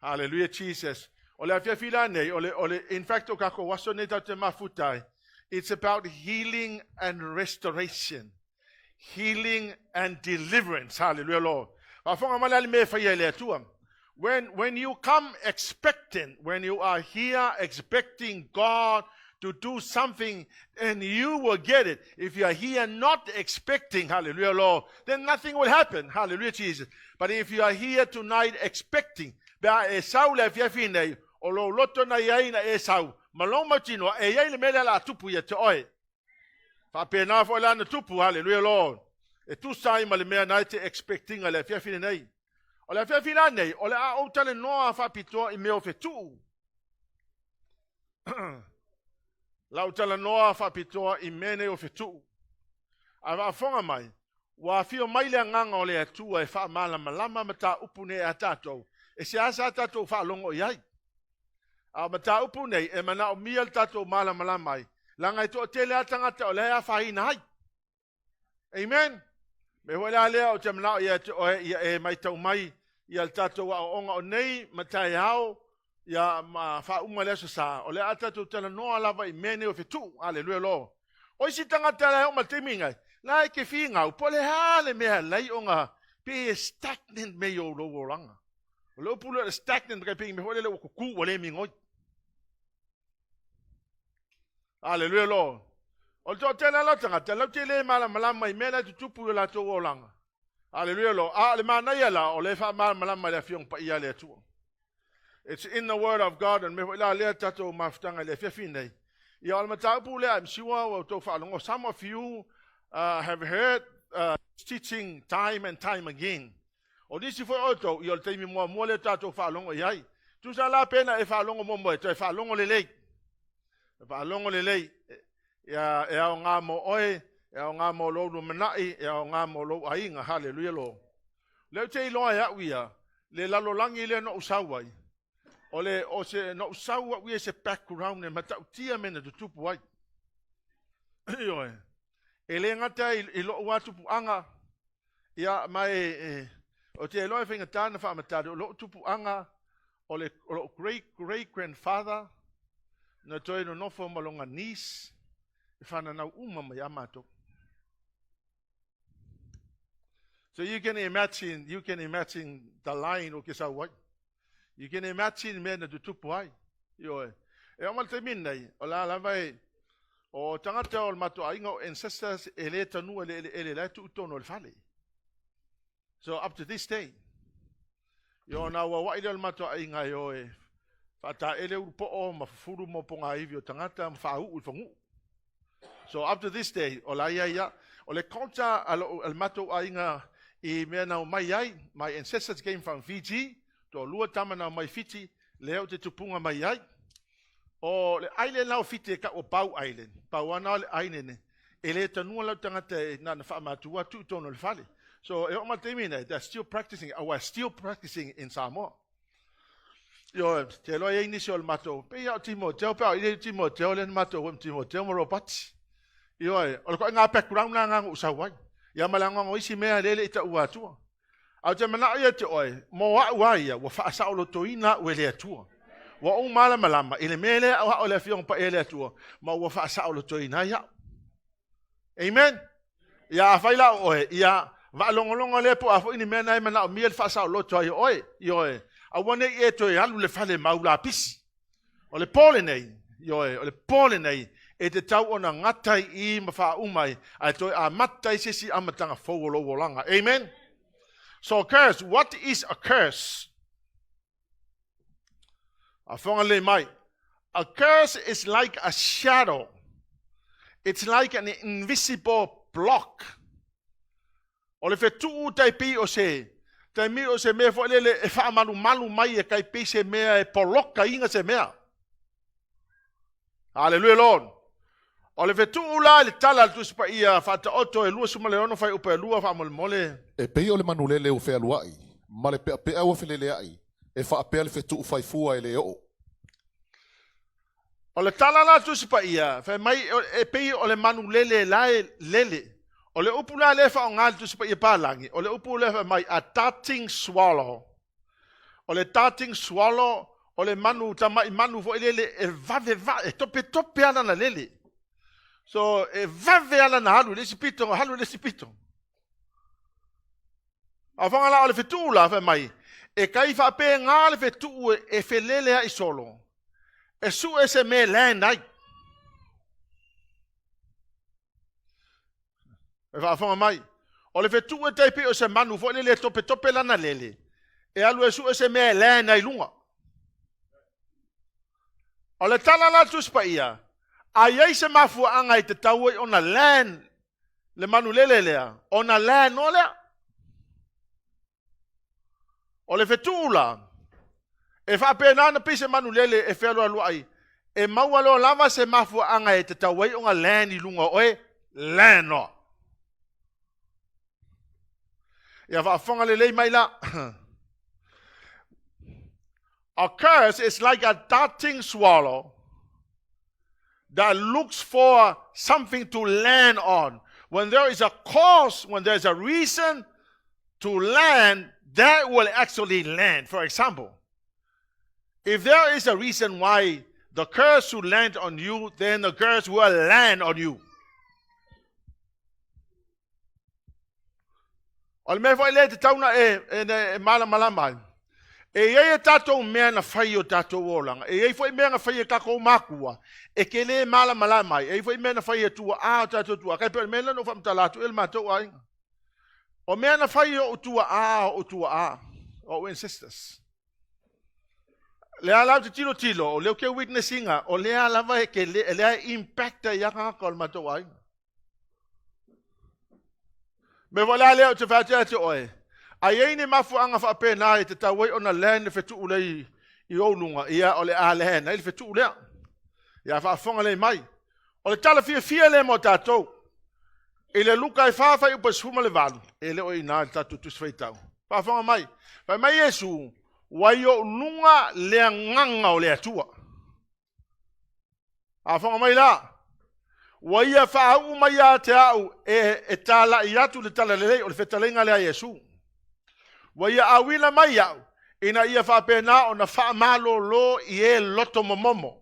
Hallelujah, Jesus. Ole afia fila nei, ole in fact o kako waso nei te mafutai. It's about healing and restoration. Healing and deliverance. Hallelujah, Lord. When you come expecting, when you are here expecting God to do something, and you will get it. If you are here not expecting, hallelujah, Lord, then nothing will happen. Hallelujah, Jesus. But if you are here tonight expecting, Esau le fiafine, o lo loto na yai na Esau, maloma tino, e yai le mele la tupu ya te oe. Fa pena fo la na tupu, hallelujah, Lord. E tu sai ma le mea na te expecting le fiafine nei. O le fiafine nei, o le a o tale noa fa pitoa I meo FETU'U. Lau tala noa whapitoa I mene o FETU'U. A whafonga mai, wa fio mai le nganga o le atua e wha malama mata upune a tātou. E se asa tātou wha longo iai. A mata upune e mana o mia tātou malama mai. Langa I to tele atangata o lea whahina hai. Amen. Me hoi lea o te mana o e mai tau mai I al tātou a onga o nei MATAIO. Ya ma fa umale sa ole ata tu tala no lava I mene o FETU'U. Hallelujah, Lord. O si tangata la o mateminga la ke finga o pole hale me lai onga pe stagnant me yo lo langa lo pulo stagnant ke pe me hole le ku ole mingo. Hallelujah, Lord. O to tala la tangata la tele mala mai mela tu tupu la to langa. Hallelujah, Lord. A le mana ya la ole fa mala mai la fiong pa ia le tu. It's in the word of God, and I'm sure some of you have heard teaching time and time again. O disi foi auto, you'll tell me more le tato fa longo yai. Tu sa la pena e fa longo mo e fa longo le lei. Fa longo le lei. Ya e o nga mo oe, e o nga mo lo manai, e o nga mo lo ainga, hallelujah lo. Le te lo ya wia, le lalo langi le no usawai. Ole o se no sawa we se background and mata tia mena tu tupu ai. Yo. Ele ngata I lo wa tupu anga. Ya mai o te lo finga tana fa mata lo tupu anga. Ole great grandfather na toi no fo malonga niece. Fana na uma mai amato. So you can imagine the line o kisa what. You can imagine men do tupu ai. Yo. E o malte minai, o la vai o tangata o mato ainga ancestors ele tanu ele la tu tono le fale. So up to this day. Yo na wa ida mato ainga yo e. Fata ele upo o mafuru mo ponga ivi o tangata mfau ufongu. So up to this day, o la ya o le konta al mato ainga I mena o mai ai, my ancestors came from Fiji. To lua tamana mai fiti leo te tupunga mai ai o le island lau fiti ka o Pau Island Pau ana le ainene ele tanua lau tangata na na whaamatua tu tono le fale so e o matemina they're still practicing or we're still practicing in Samoa yo te loa e initial mato pe ya Timoteo pa ile Timoteo le mato o Timoteo mo pati yo o ko nga background na nga usawai ya malanga ngo isi mea lele ita uatua au te mana ia te oe, mo wa ia, wa whaasaulo toina ue le atua. Wa o malama, ele mele o le fiong pa ele atua, ma wa whaasaulo toina ia. Amen? Ia whaila oe, ia waalongolongo le po afo ini mena mana o miel whaasaulo toia oe, ioe. A wane e toi alu le whale maula pisi. O le pole nei, ioe, o le pole nei, e te tau ona ngatai I ma wha umai, ai toi a matai sisi amatanga fowolo wolanga. Amen? So curse, what is a curse? A curse is like a shadow. It's like an invisible block. O le FETU'U tai pi o se. Tai mi o se mea fo lele e wha malu mai e kai pi se mea e poloka inga se mea. Hallelujah, Lord. O le FETU'U la le tala tu spa ia FAATAOTO e lua suma le ono fai upa e lua wha mole. E pei o le manulele o whea luai, ma le pea ua whelele ai, e wha apea le FETU'U fai fua e le o. O le tala la tu spa ia, fai mai e pei o le manulele la e lele. O le upu la le wha o ngali tu spa ia pālangi, o le upu le mai a darting swallow. o le tating swallow, o le manu tama I manu fo lele e vave e tope ala na lele. So e vave ala na halu le sipito. A whanga la o le FETU'U la mai. E kai whape ngā le FETU'U e whelele a isolo. E su e se me land ai. E whanga mai. O le FETU'U e teipi o se manu fo lele tope lana lele. E alu e su e se me land ai lunga. O le tala la tuspa ia. Ai ei se mafua anga I te tau e ona land. Le manu lele lea. Ona land no lea. O le FETU'U la. E whapena na pise manu lele e whelo alu ai. E maua lo lava se mafua anga e te tau e onga land I lunga oe. Land no. Ia whaafonga le lei mai la. A curse is like a darting swallow that looks for something to land on. When there is a cause, when there's a reason to land, that will actually land. For example, if there is a reason why the curse should land on you, then the curse will land on you. O le mea fai le te tauna e malamai. E iei e tātou mea na whai o tātou olanga. E iei fai mea na whai e kako makua. E ke le malamai. E iei fai mea na whai e tua a o tātou tua. Kai pēr mea no whamtalatu el mātou a inga. O mea na whai o tua a. O ancestors. Lea lau te tilo. O leo ke witnessinga. O lea lava e ke lea impacta i akaka o le mātou a inga. Me wala leo te whatea te oe. Ai ei ni mafu anga whapena e te tawai o na lene FETU'U lei I oununga. Ia o le a lehena. Ili FETU'U lea. Ia whaafonga lei mai. O le tala fia le mo tātou. E le LUKA e whaafai upa suma le valu. E le o I nā tātou tuswai tau. Whaafonga mai. Whai mai Yesu. Wai o nunga lea nganga o lea tua. Whaafonga mai la. Wai a whaau mai a te au. E tala I atu le tala lelei o le whetalenga lea Yesu. Wai a awila mai au. Ina ia whapena o na whaamalo lo I e loto momomo.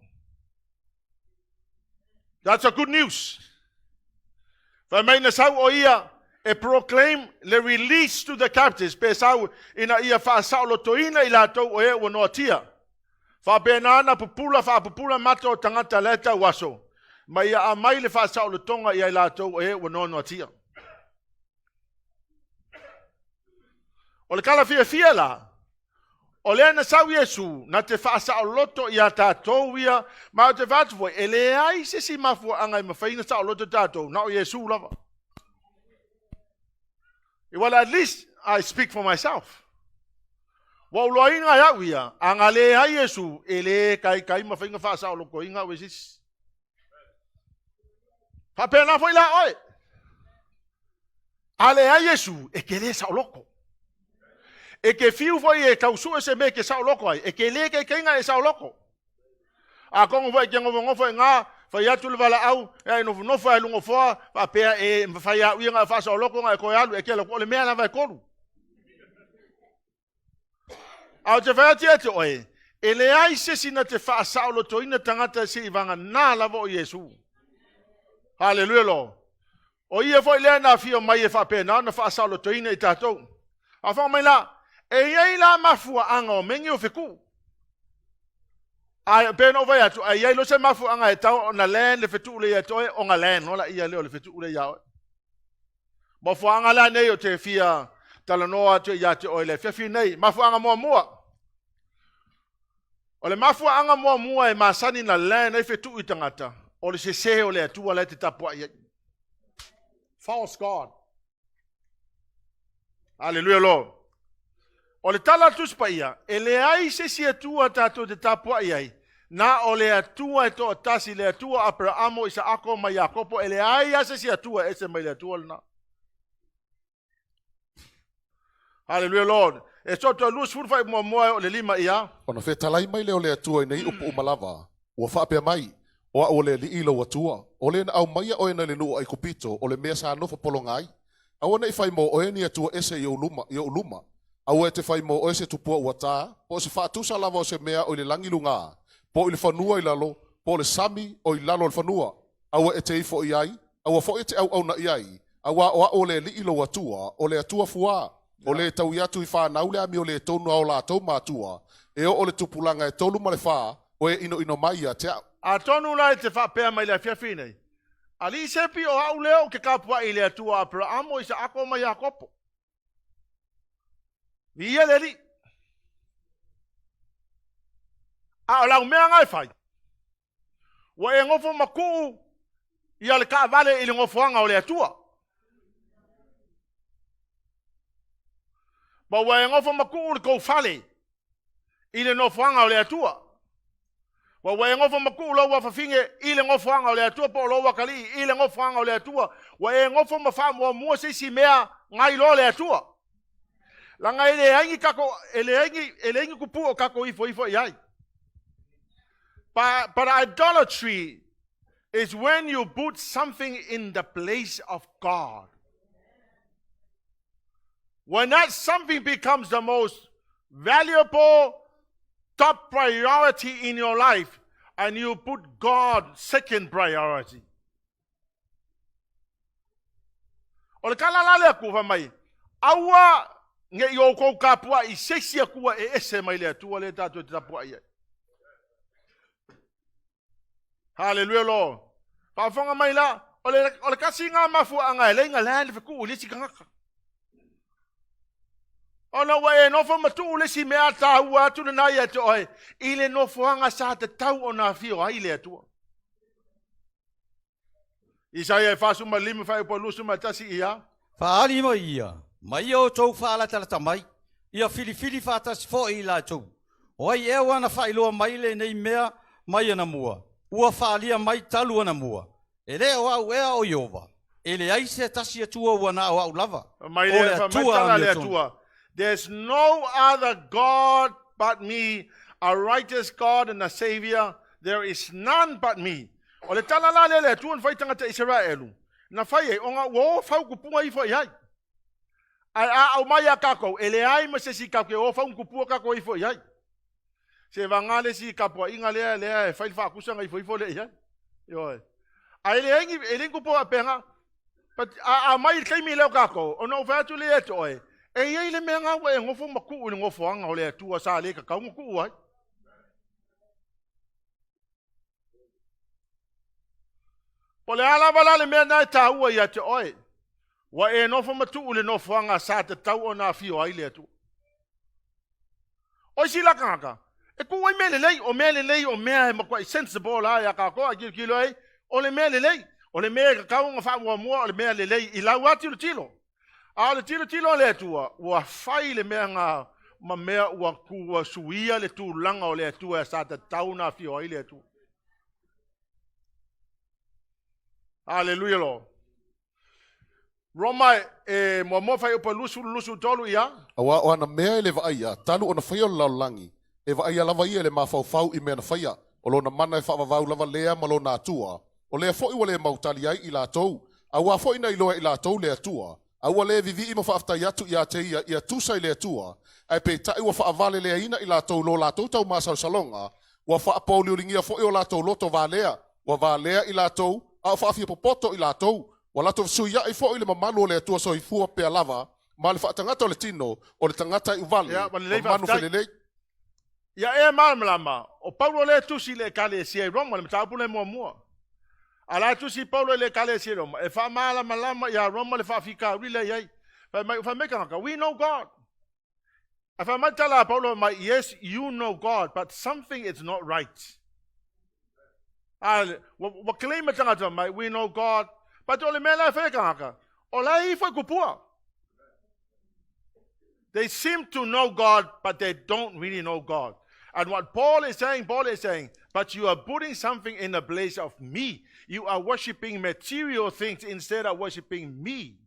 That's a good news. Whai mai na sau o ia e proclaim le release to the captives. Pe sau ina ia whaasau loto ina I latou o e wanoa tia. Whapena na pupula mata o tangata leta waso. Mai a mai le whaasau lotonga I latou o e wanoa tia. O le kala fia la. O le ana sau Yesu na te whaasau loto I a tātou ia. Ma o te whātuwa e le ai se si mafua anga I mawhaina sau loto tātou. Na o Yesu lava. Well, at least I speak for myself. Wa uloa inga iau ia. Anga le ai Yesu e le kai mawhainga whaasau loko inga o esis. Whapena fo ila oe. A le ai Yesu e ke le sau loko. E ke fiu foi e tausu e se me ke sao loko ai. E ke le ke kenga e sao loko. A kongo foi ke ngofo e ngā. Fai atu le wala au. E nofo e lungo foa. Pa pea e fai au inga e fa sao loko nga e koe alu. E ke le mea na vai koru. Au te whai ati oe. E le ai sesi na te wha sao lo toina tangata si vanga nā lava o Yesu. Hallelujah lo. O ia foi le na fio mai e wha pena. Na wha sao lo toina I tātou. A whanga mai la. E iei la mafua anga o mengi o wheku. Ai pēno vai atu. Ai iei lo se mafua anga e tau o na len le FETU'U le ia toe o nga len. Ola ia leo le FETU'U le ia oe. Mafua anga la nei o te fia talanoa te ia te oe le. Fia nei. Mafua anga mua. O le mafua anga mua e masani na len e FETU'U I tangata. O le se o le atua le te tapua ia. False God. Hallelujah Lord. O le tala tuspa ia, e le ai se si atua tātou te tapua iai, na o le atua e toa tasi, le atua Abrahamo Isaako mai Jakopo, e le ai ase si atua e se mai le atua lana. Hallelujah Lord. E soto a lus furfai mua o le lima ia. Ona whetalai mai leo le atua I nei upu umalava, ua whaapea mai, o le li ilo atua, o le na au maia o ena le nuu ai kupito, o le mea sa nofa polongai, awana I whai mo o eni atua ese I uluma, Au e te whai mo o se tupua ua tā, po se whaatusa lava o se mea o le langi lunga, po i le whanua i lalo, po le sami o i lalo le whanua. Au e te ifo i ai, au fo e te au na i ai, au o le li ilo atua, o le atua fua, o le tau iatu i whanau le ami o le tonu au la tau mātua, e o le tupulanga e tolu ma le wha, o e ino mai a te au. A tonu lai te whapea mai le whiawhi nei. A li sepi o au leo ke kapua i le atua apra amo i sa ako mai a kopo. Ia le li. A o lau mea ngai whai. Wa e ngofo makuu i ale ka vale i le ngofoanga o le atua. Ba wa e ngofo makuu le kou fale i le ngofoanga o le atua. Wa wa e ngofo makuu lo wa fafinge i le ngofoanga o le atua po lo wa kali i le ngofoanga o le atua. Wa e ngofo mafa mua se si mea ngai lo le atua. Langa ele aingi kako ele aingi kupu o kako ifo iai. But idolatry is when you put something in the place of God. When that something becomes the most valuable, top priority in your life, and you put God second priority. O le kalala le aku mai. Aua nge yo ko kapua I sesi akua e ese mai le atua le tatu te tapua ia. Hallelujah Lord. Pa fonga mai la o le kasi nga mafu anga le nga la le feku le sikanga. Ona wa e no fo matu le si mea ta ua tu na ia to ai. Ile no fo anga sa te tau ona fio ai le atua. ISAIA fa suma lima fa po lusu matasi ia. Fa ali mo ia. Mai o tau whaala talata mai, ia filifili whātas fo I la tau. O ai ea wana whailoa mai le nei mea mai ana mua. Ua whaalia mai talu ana mua. E le o au ea o Iova. E le aise tasi atua wana o au lava. Mai le whamaitala le atua. There's no other God but me, a righteous God and a Savior. There is none but me. O le talala le atua n whaitanga te Israelu. Na whai e o ngā wo whau kupunga I whai hai. A au mai a kako, ele ai ma se si kako e ofa un kupua kako I fo iai. Se vangale si kapua inga lea e whail whakusanga I fo le iai. Yo. A ele aingi, ele kupua penga, a mai kaimi leo kako, o no whatu le eto oe. E iei le mea ngā e ngofo maku uli ngofo anga o le atua sa le kakau nguku ai. Po le ala wala le mea nai ta ua ia te oe. Wa e nofo matu ule nofo anga sa te tau o nā fio ai le atu. O si la kanga. E ku wai mele lei, o mele lei, o mea he makwa I sensible la ya kako a kilo ai. O le mele lei, o le mea kakau nga wha mua, o le mea le lei, I lau ati tilo. A le tilo le atua, ua whai le mea ngā ma mea ua kua suia le tu langa o le atua sa te tau nā fio ai le atu. Hallelujah Lord. Roma e mo fai upa lusu tolu ia. Awa o ana mea ele vaia, talu ona whaia o laulangi. E vaia lava ia le mawhau I mea na whaia. O lo na mana e whaavavau lava lea malo na atua. O lea fo iwa le mautali ai I la tou. Awa fo ina iloa I la tou le atua. Awa le vivi ima whaaftai atu ia te ia tusa I le atua. Ai pe tai wa whaavale lea ina I la tou lo la tou tau masau salonga. Wa whaapoli ulingia fo io la tou loto valea. Wa valea I la tou. A whaafia popoto I la tou. Wala to suia I fo ile mamalu le tua so I fua pe lava, ma le fatangata le tino o le tangata I vale. Ya, manu felele. Ya e malama, o Paulo le tusi le kale si Roma le tapu le mua. Ala tusi Paulo le kale si Roma. E fa malama ya Roma le fa fika rile yai. Fa meka ka, we know God. If I might tell Paulo, yes, you know God, but something is not right. What claim it we know God. But ole mela fe kanga. Ola foi kupua. They seem to know God, but they don't really know God. And what Paul is saying, but you are putting something in the place of me. You are worshiping material things instead of worshiping me.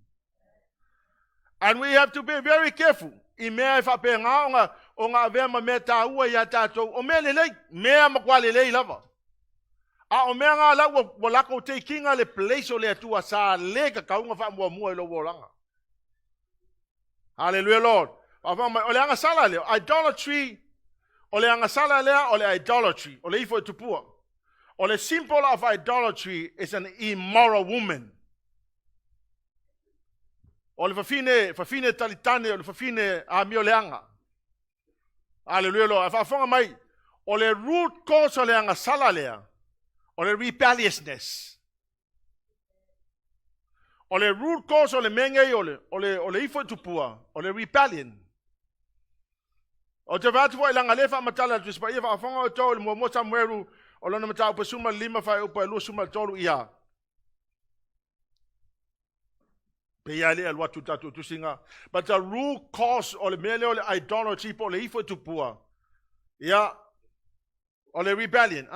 And we have to be very careful. Imea fa pe nga onga vema meta ua ya tato. O mea lelei, mea makwa lelei lava. A o mea ngā lau o lako te kinga le pleiso le atua sa le ka kaunga wha mua mua ilo wolanga. Hallelujah Lord. Whawhanga ole anga sala leo. Idolatry. Ole anga sala leo, ole idolatry. Ole ifo tupua. Ole symbol of idolatry is an immoral woman. Ole fafine talitane, ole fafine amio leanga. Hallelujah, Lord. Whawhanga mai, ole root cause ole anga sala leo. Ole rebelliousness. Ole root cause ole menge ole ifo tupua. Ole rebellion. O te vatu fo ilanga lefa matala tu spa ifa afonga o tau mo Samuelu o lona matau pa suma lima fa upa lu suma tolu ia. Pe ia le alwa tatu tu singa. But the root cause o le mele o le idolatry po le ifo tupua. Ia o le rebellion,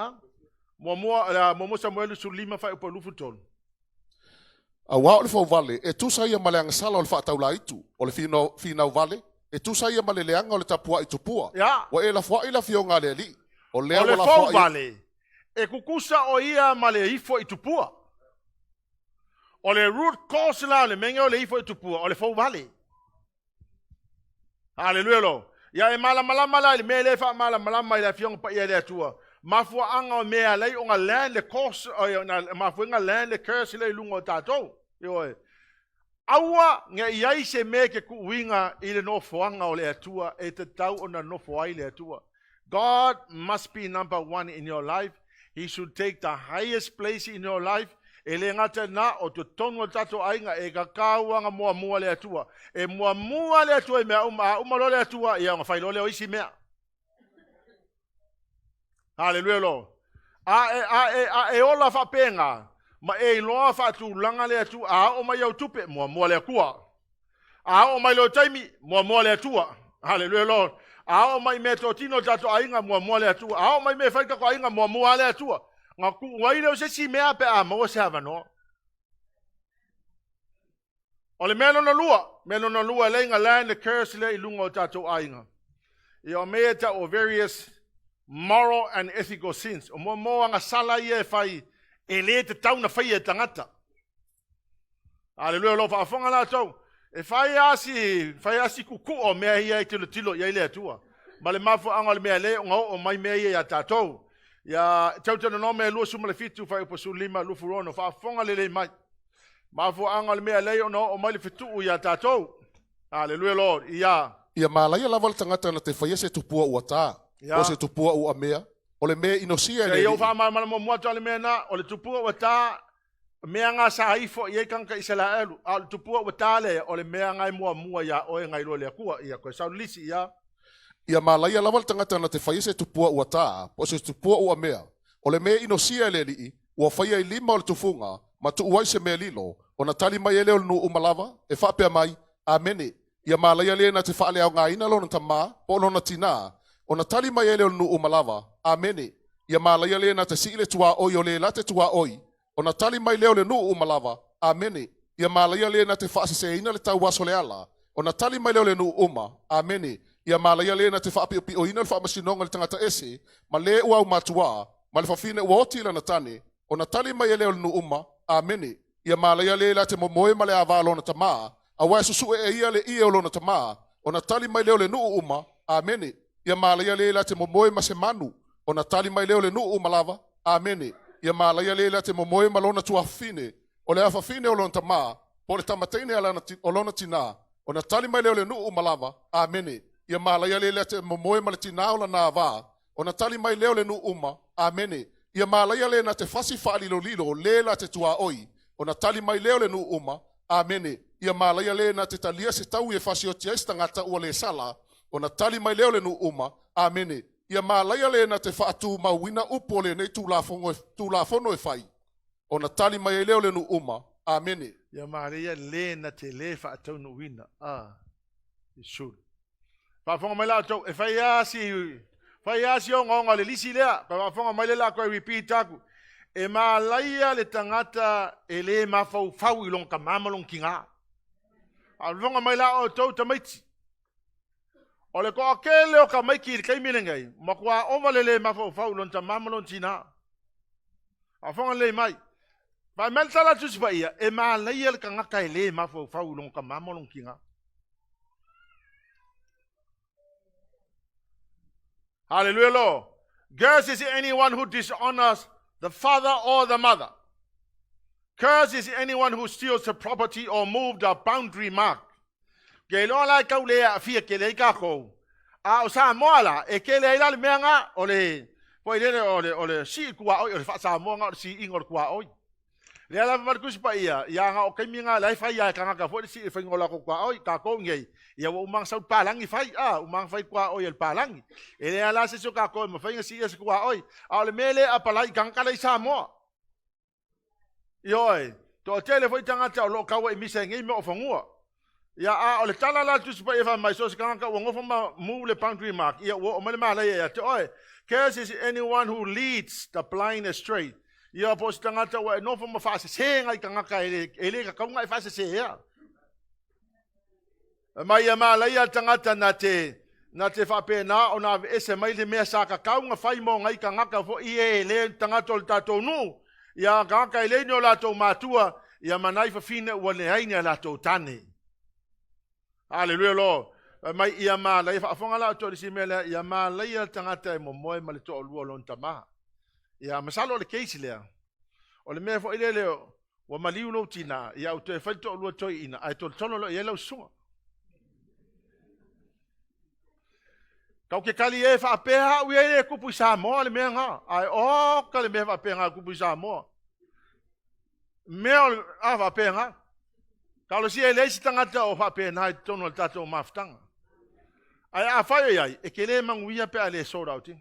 mo Samuelu su lima fa upa lu futolu. A wa le fo vale e tu sai ma le anga sala o le faataula itu o le fina vale e tu sai ma le leanga o le tapua i tupua wa e la fo i la fionga le li o le la fo vale e kukusa o ia ma le ifo i tupua o le root cause la le menga o le ifo i tupua o le fo vale. Hallelujah lo ya e mala le mele fa mala le fionga pa ia le tua mafu anga o mea lei o nga land le cause o mafu nga land le curse le lungo tato yo aua nga iai se me ke kuinga i le nofoanga o le atua e te tau o na nofo ai le atua. God must be number one in your life. He should take the highest place in your life. E le ngata na o te tonu tato ainga e kakauanga mua le atua. E mua le atua i mea umalo le atua i anga whailo le o isi mea. Hallelujah lo. E ola whapenga. Ma e loa whatu langa le atu o mai au tupe mua le akua. O mai lo taimi mua le atua. Hallelujah Lord. O mai me totino tato ainga mua le atua. O mai me whaika ko ainga mua le atua. Nga ku ngai leo se si mea pe maua se havano. O le melo na lua le inga land the curse le ilunga o tato ainga. I o mea ta o various moral and ethical sins. O mo anga sala ia e whai e le te tau na whai e tangata. Hallelujah lo whaafonga la tau. E whai asi kuku o mea ia i tilo ia i le atua. Ma le mafu anga le mea le o mai mea ia tatou. Ia TEUTERONOME lua suma le fitu whai upa su lima lufu rono. Whaafonga le mai. Mafu anga le mea le o mai le FETU'U ia tatou. Hallelujah Lord. Ia malaya lava le tangata na te whai se tupua ua tā. O se tupua ua mea. O le mea inosia le. Ia wha mo muatu le mea na. O le tupua ua tā. Mea ngā sa haifo i kanka i sela elu. O le tupua ua tā le. O le mea ngai mua ia oe ngai loa le akua. Ia koe sau lisi ia. Ia malaya lava le tangata na te whai se tupua ua tā. O se tupua ua mea. O le mea inosia le li. Ua whai ai lima o le tufunga. Ma tu uai se mea lilo. O na tali mai ele o le nu umalava. E whapea mai. Amene. Ia malaya le na te whaale au ngā ina lo na tamā. Po lo na tina. O na tali mai ele o nu umalava. Amene. Ia malaya le na te siile tua oi o le late tua oi. O na tali mai leo le nu umalava. Amene. Ia malaya le na te whaasise ina le tau waso le ala. O na tali mai leo le nu uma. Amene. Ia malaya le na te whaapi o ina le whaamasinonga le tangata ese. Ma le ua umatua. Ma le whawhine ua otila na tane. O na tali mai leo le nu uma. Amene. Ia malaya le la te momoe ma le avalo na tamaa. Awa susu e ia le ia o lona tamaa. O na tali mai leo le nu uma. Amene. Ia malaya le la te momoe ma se manu. O na tali mai leo le nu uma lava. Amene. Ia malaya le la te momoe ma lona tua fine. O le afa fine o lona tamaa. Po le tamateine ala o lona tina. O na tali mai leo le nu uma lava. Amene. Ia malaya le la te momoe ma le tina o la nava. O na tali mai leo le nu uma. Amene. Ia malaya le na te fasi whaalilo lilo le la te tua oi. O na tali mai leo le nu uma. Amene. Ia malaya le na te talia se tau e fasi o tia istangata ua le sala. O na tali mai leo le nu uma. Amene. Ia malaya le na te whaatu mawina upo le nei tūlafono e whai. O na tali mai leo le nu uma. Amene. Ia malaya le na te le whaatau no wina. Isul. Whaafonga mai la tau. E whai asi o ngonga le lisi lea. Whaafonga mai le la koe repeat aku. E malaya le tangata e le mawhau i longa mamalong ki ngā. Alvonga mai la o tau tamaiti. O le koa kele o ka maiki i kei mirengai. Ma kua oma le mawhau longa mamalong tina. Alvonga le mai. Vai meltala tusipa ia. E malaya le kangaka e le mawhau longa mamalong ki ngā. Hallelujah, Lord. Curse is anyone who dishonors the father or the mother. Curse is anyone who steals the property or moves the boundary mark. Ke lo la ka le a fia ke le ka ko. A o sa moala e ke le la menga o le poi le o le si kwa o le fa sa mo nga si ingor kwa o. Le la markus pa ia nga o ke minga lai fa ia ka nga fo si fa ngola ko kwa o ka ko ngei. Ia o mang sa palangi fai umang fai kwa o el palangi. Ele ala se so ka ko mo fai si es kwa o. A le mele a palai ka ka le sa mo. Yoi, to tele foi tanga tau lo kawa imisa ngai mo fangua. Ya a ole tala la tu spa eva mai so ska ka wongo fama move le boundary mark. Ya wo mele mala ya to oi. Curse is anyone who leads the blind astray. Ya pos tanga tau no fama fase se ngai ka ka ele ka ngai fase se ya. Mai ya mala ya tanga na te fa pe na ona ese mai le me sa ka nga fai mo ngai ka ngaka fo ie le tanga tol tato nu. Ya HAKAI le no la to matua ya manai fa fine o le haina la to tane. Hallelujah Lord. Mai ia ma la fa fonga la to si mele ia ma la ia tangata mo moi ma le to lu lon tama. Ya masalo le case le. O le me fo ile le o maliu no tina ya o te fa to lu to ina ai to tono lo ia lo sunga. Kau ke kali e fa peha u e kupu sa mo le menga ai o kali me fa peha kupu sa mo me a fa peha kalau si ele si tanga o fa peha tono tato maftanga ai a fa ai e kele manguia pe ale so rauti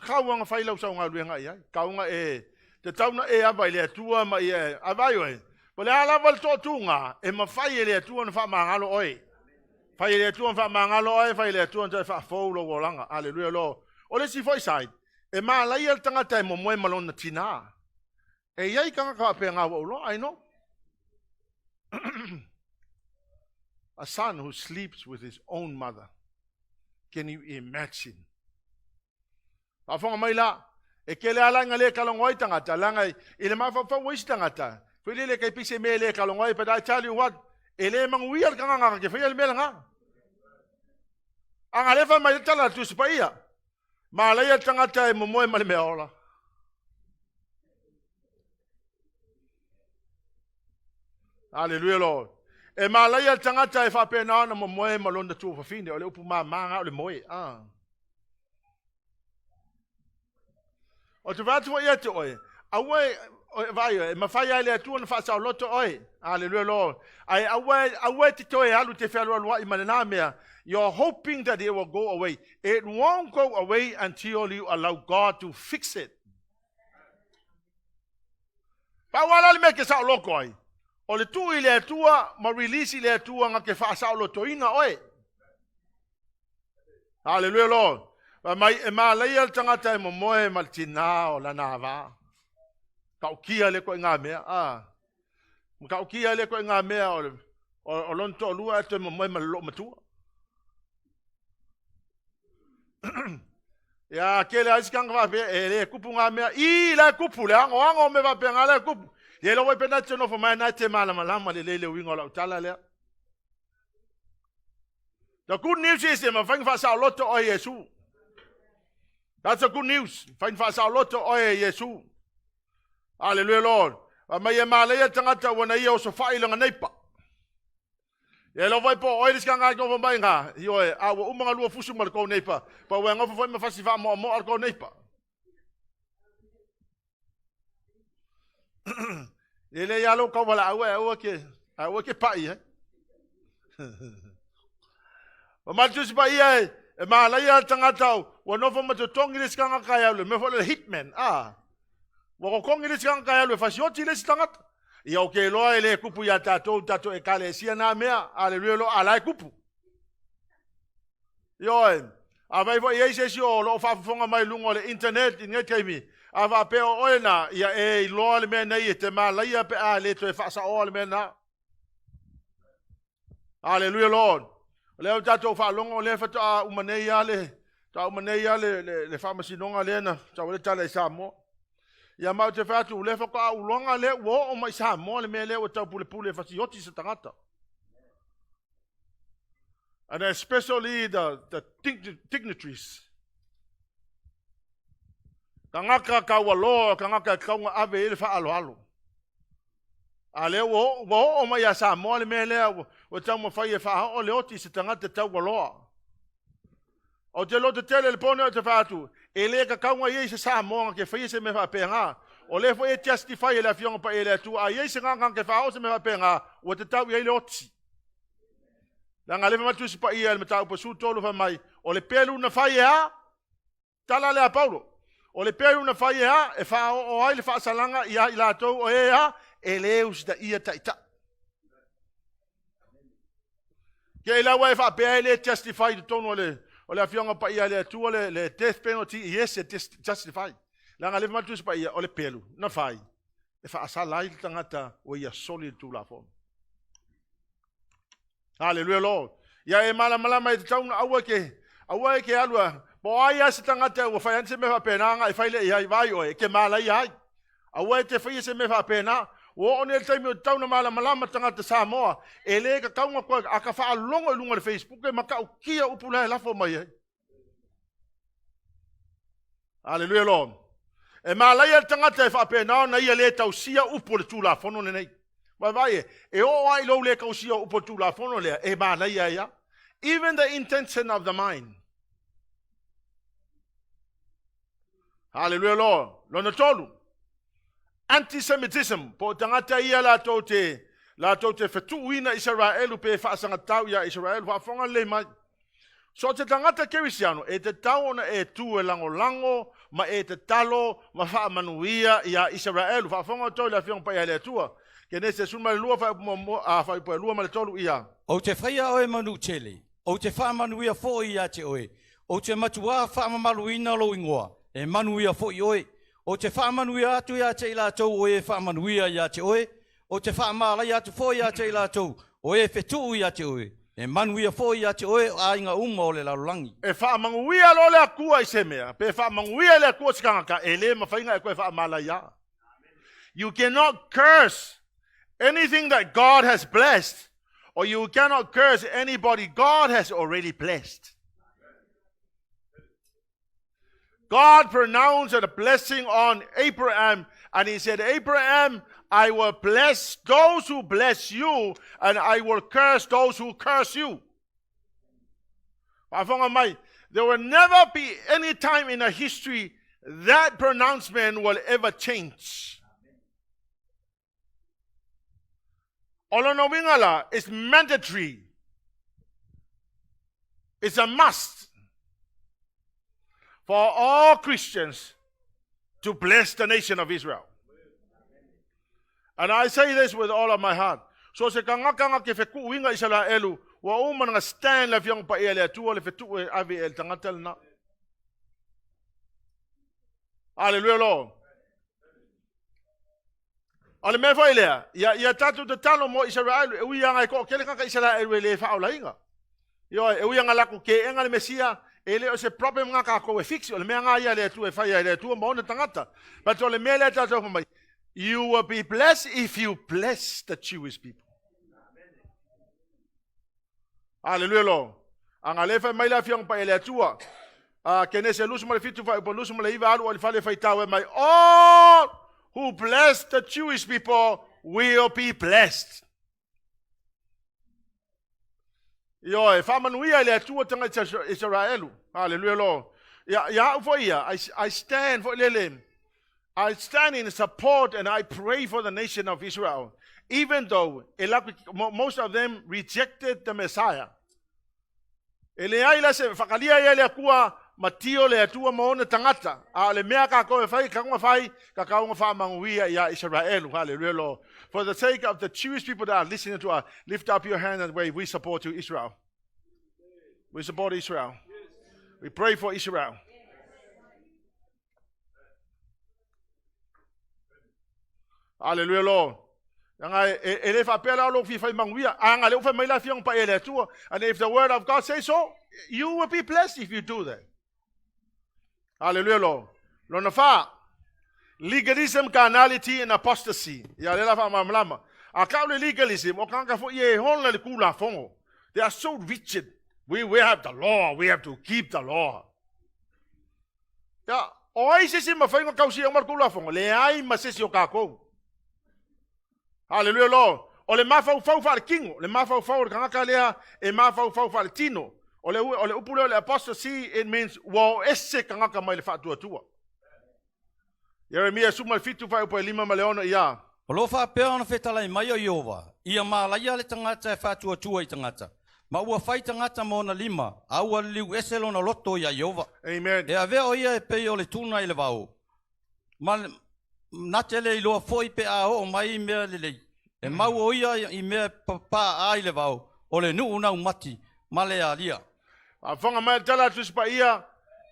kau fa ilo sa nga luenga ai kau nga e te tauna e ava ile tua ma e avai oi pole ala val to tunga e ma fa ile tua fa mangalo oi. Fai le tuan fa mangalo ai fai le tuan fa folo wolanga hallelujah lo o le si foi side e ma la ia tanga tai mo moi malona tina e ia ka pe nga lo I know. A son who sleeps with his own mother, can you imagine? Afonga mai la e ke le ala ngale kalongoi tanga langa ile ma fa wis tanga ta fili le kai pise me le kalongoi but I tell you what ele mang wiar ka nga ke feel mel nga anga le fa mai tala tu spaia ma la ya tanga tai mo mo mal me ola hallelujah Lord e ma la ya tanga tai fa pe na mo mo malonda tu fa fine ole upu ma nga ole mo o tu va tu ia te oi awe vai ma fai ale tu na fa sa loto oi hallelujah Lord ai awe ti toi alu te felo lo I manana me you're hoping that it will go away. It won't go away until you allow God to fix it. Pa wala le me ke sa loko ai o le tu ile tua ma release ile tua nga ke fa sa loto ina oi hallelujah Lord ma le ia tanga tai mo moe maltina o la nava kau kia le ko nga me kau kia le ko nga me o lon to lua te mo mai malo matua ya ke le iskang va be ele kupu nga me I la kupu le ango me va pe nga le kupu ye lo we pe na tsono fo mai na te mala le wingo la tala le the good news is ma fang fa sa loto o Yesu. That's the good news. Fang fa sa loto o Yesu. Hallelujah Lord. Mai malaya tangata wana ia o so failanga neipa. Ye lo vai po oi diskanga ko vai nga. Yo a wo umanga lu fusu mal ko neipa. Pa wa nga fo me fasifa mo al ko neipa. Ele ya lo ko wala awe ke pai o matus ba ia e malaya tangata wana fo mato tongi diskanga kaya le me fo le hitman wo ko ngi tsang ka le fasioti le stangat ia o ke lo ele kupu ya tato e kale sia na mea ale lo ala kupu yo avai vo ye se o lo fa fonga mai lungo le internet in ngetimi ava pe o ena ia e lo le me nei te mala ia pe ale to e fa sa o le me na hallelujah Lord le tato fa longo le fa ta umane ya le fa masinonga le na ta le tala sa mo ya mau te fatu le fa ka ulonga le wo o mai sa mo le mele o tau pule fa sioti se tangata And especially the dignitaries. Kangaka kawalo, kangaka kaunga ave ele alo. Ale wo o mai asa mo le mele o tamo fai fa o le oti se tangata tawalo. O te lo te tele le pone o te fatu. Ele ka kaunga ye se sa mo ke fai se me fa penga. O le fo e justify le afiong pa ele tu a ye se nganga ke fa o se me fa penga o te tau ye le oti. La ngale ma tu se pa ia le matau pa su tolo fa mai o le pelu na fai ha. Tala le a Paulo. O le pelu na fai ha e fa o ai le fa salanga ia ila to o e ha eleus da ia taita. Ke ila wa fa pe ele justify to no le o le afionga pa ia le tu le death penalty yes it justify. La ngale ma tu se pa ia o le pelu na fai e fa sala il tangata o ia solid tu la fon. Hallelujah Lord. Ya e mala mai tau na awa ke alua. Bo ai se tangata o fa se me fa pena nga e fa le ia vai o ke mala ia. Awa te fa se me fa pena. O one le taimi o tau na mala tangata Samoa. E le ka kaunga ko aka fa longo i lunga le Facebook e maka o kia upula e lafo mai e. Hallelujah Lord. E mala ia tangata e fa pena na ia le tau sia upu le tula fono le nei. Vai e o ai lo le ka sia upu tula fono le e mala ia. Even the intention of the mind. Hallelujah Lord. Lona tolu. Antisemitism po tangata ia la tote FETU'U ina Israelu pe fa sanga tau ya Israel fa fonga le mai. So te tangata kerisiano e te tau ona e tu e lango ma e te talo ma fa manuia ya Israel fa fonga to la fiong pa ya le tua. KENESE suma lua fa fa po lua ma le tolu ia. O te whaia oe manu tele. O te wha manuia fo ia te oe. O te matua wha mamaluina lo ingoa. E manuia fo i oe. O te whaamanuia atu ia te ila tau o e whaamanuia ia te oe. O te whaamala ia tu fo ia te ila tau o e FETU'U ia te oe. E manuia fo ia te oe a inga uma o le lalulangi. E whaamanuia lo le akua i se mea. Pe whaamanuia le akua sikangaka e le mawhainga e koe whaamala ia. You cannot curse anything that God has blessed. Or you cannot curse anybody God has already blessed. God pronounced a blessing on Abraham, and he said, Abraham, I will bless those who bless you, and I will curse those who curse you. There will never be any time in the history that pronouncement will ever change. Olonowingala is mandatory. It's a must for all Christians to bless the nation of Israel. And I say this with all of my heart. So se kangakanga ke FETU'U inga Israelu, wa uma nga stand la fiong pa ele atua le FETU'U ave el tangatel na. Hallelujah Lord. Ale me fa ile ya tatu te talo mo Israelu e uia nga ko kele ka Israelu le fa ola inga. Yo e uia nga la ku ke enga le Mesia. Ele o se problem nga ka ko e fix o le mea nga ia le tu e fai le tu mo na tangata. But o le mea le tatu mai. You will be blessed if you bless the Jewish people. Hallelujah Lord. Anga le fai mai la fiong pa ele tua. KENESE lusu mo le fitu fai po lusu mo le iwa alu o le fai le fai tawe mai. All who bless the Jewish people will be blessed. Yo, e whamanuia le atua tanga Israelu. Hallelujah Lord. Ya for ia, I stand for lele. I stand in support and I pray for the nation of Israel. Even though most of them rejected the Messiah. Ele ai la se SAKALIA ia le akua matio le atua mo na tangata. A le mea ka ko fai ka ka whamanguia ia Israelu. Hallelujah Lord. For the sake of the Jewish people that are listening to us, lift up your hand and wave. We support you, Israel. We support Israel. We pray for Israel. Hallelujah, Lord. And if the word of God says so, you will be blessed if you do that. Hallelujah, Lord. Lonafa. Legalism, carnality, and apostasy. They are so rigid. We have the law. We have to keep the law. Ya, oi sisi mawhainga kausi ang markula fonga. Le ai masisi o kako. Hallelujah, Lord. O le mafau fa kingo. Le mafau le kangaka lea. E mafau fa le tino. O le upule o le apostasy, it means wa ese kangaka mai le fa'atuatua. Yeremia suma fitu fa upo 5 maleona ia. O lo whapea ona whetalai mai o Iova. Ia mālaia le tangata e whātua i tangata. Ma ua whai tangata mōna 5. Aua liu eselona loto ia Iova. Amen. E avea o ia e pei o le tūna i le wau. Ma nate le iloa foi pe a o mai mea le lei. E mau o ia i mea papa a i le wau. O le nuu nau mati. Ma le alia. A whanga mai tala tuspa ia.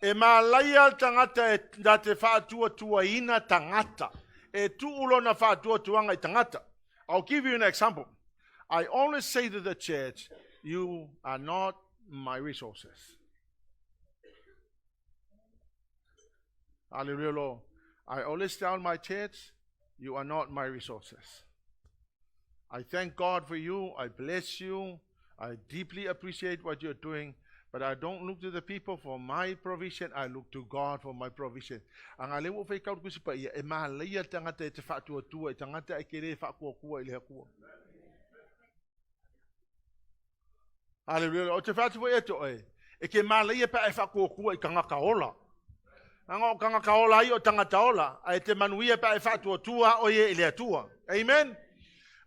E mālaia tangata e date whātua ina tangata. E tuulona whātua i tangata. I'll give you an example. I always say to the church, you are not my resources. Hallelujah, Lord. I always tell my church, you are not my resources. I thank God for you. I bless you. I deeply appreciate what you're doing. But I don't look to the people for my provision. I look to God for my provision. Ang alewo fai kaut kusi pa ia e mahalia tangata e te whātua e tangata e kere whakua i le hakua. Hallelujah. O te whātua e to e. E ke mahalia pa e whakua i kangaka ola. Anga o kangaka ola i o tangata ola. A e te manuia pa e whātua o ie i le atua. Amen.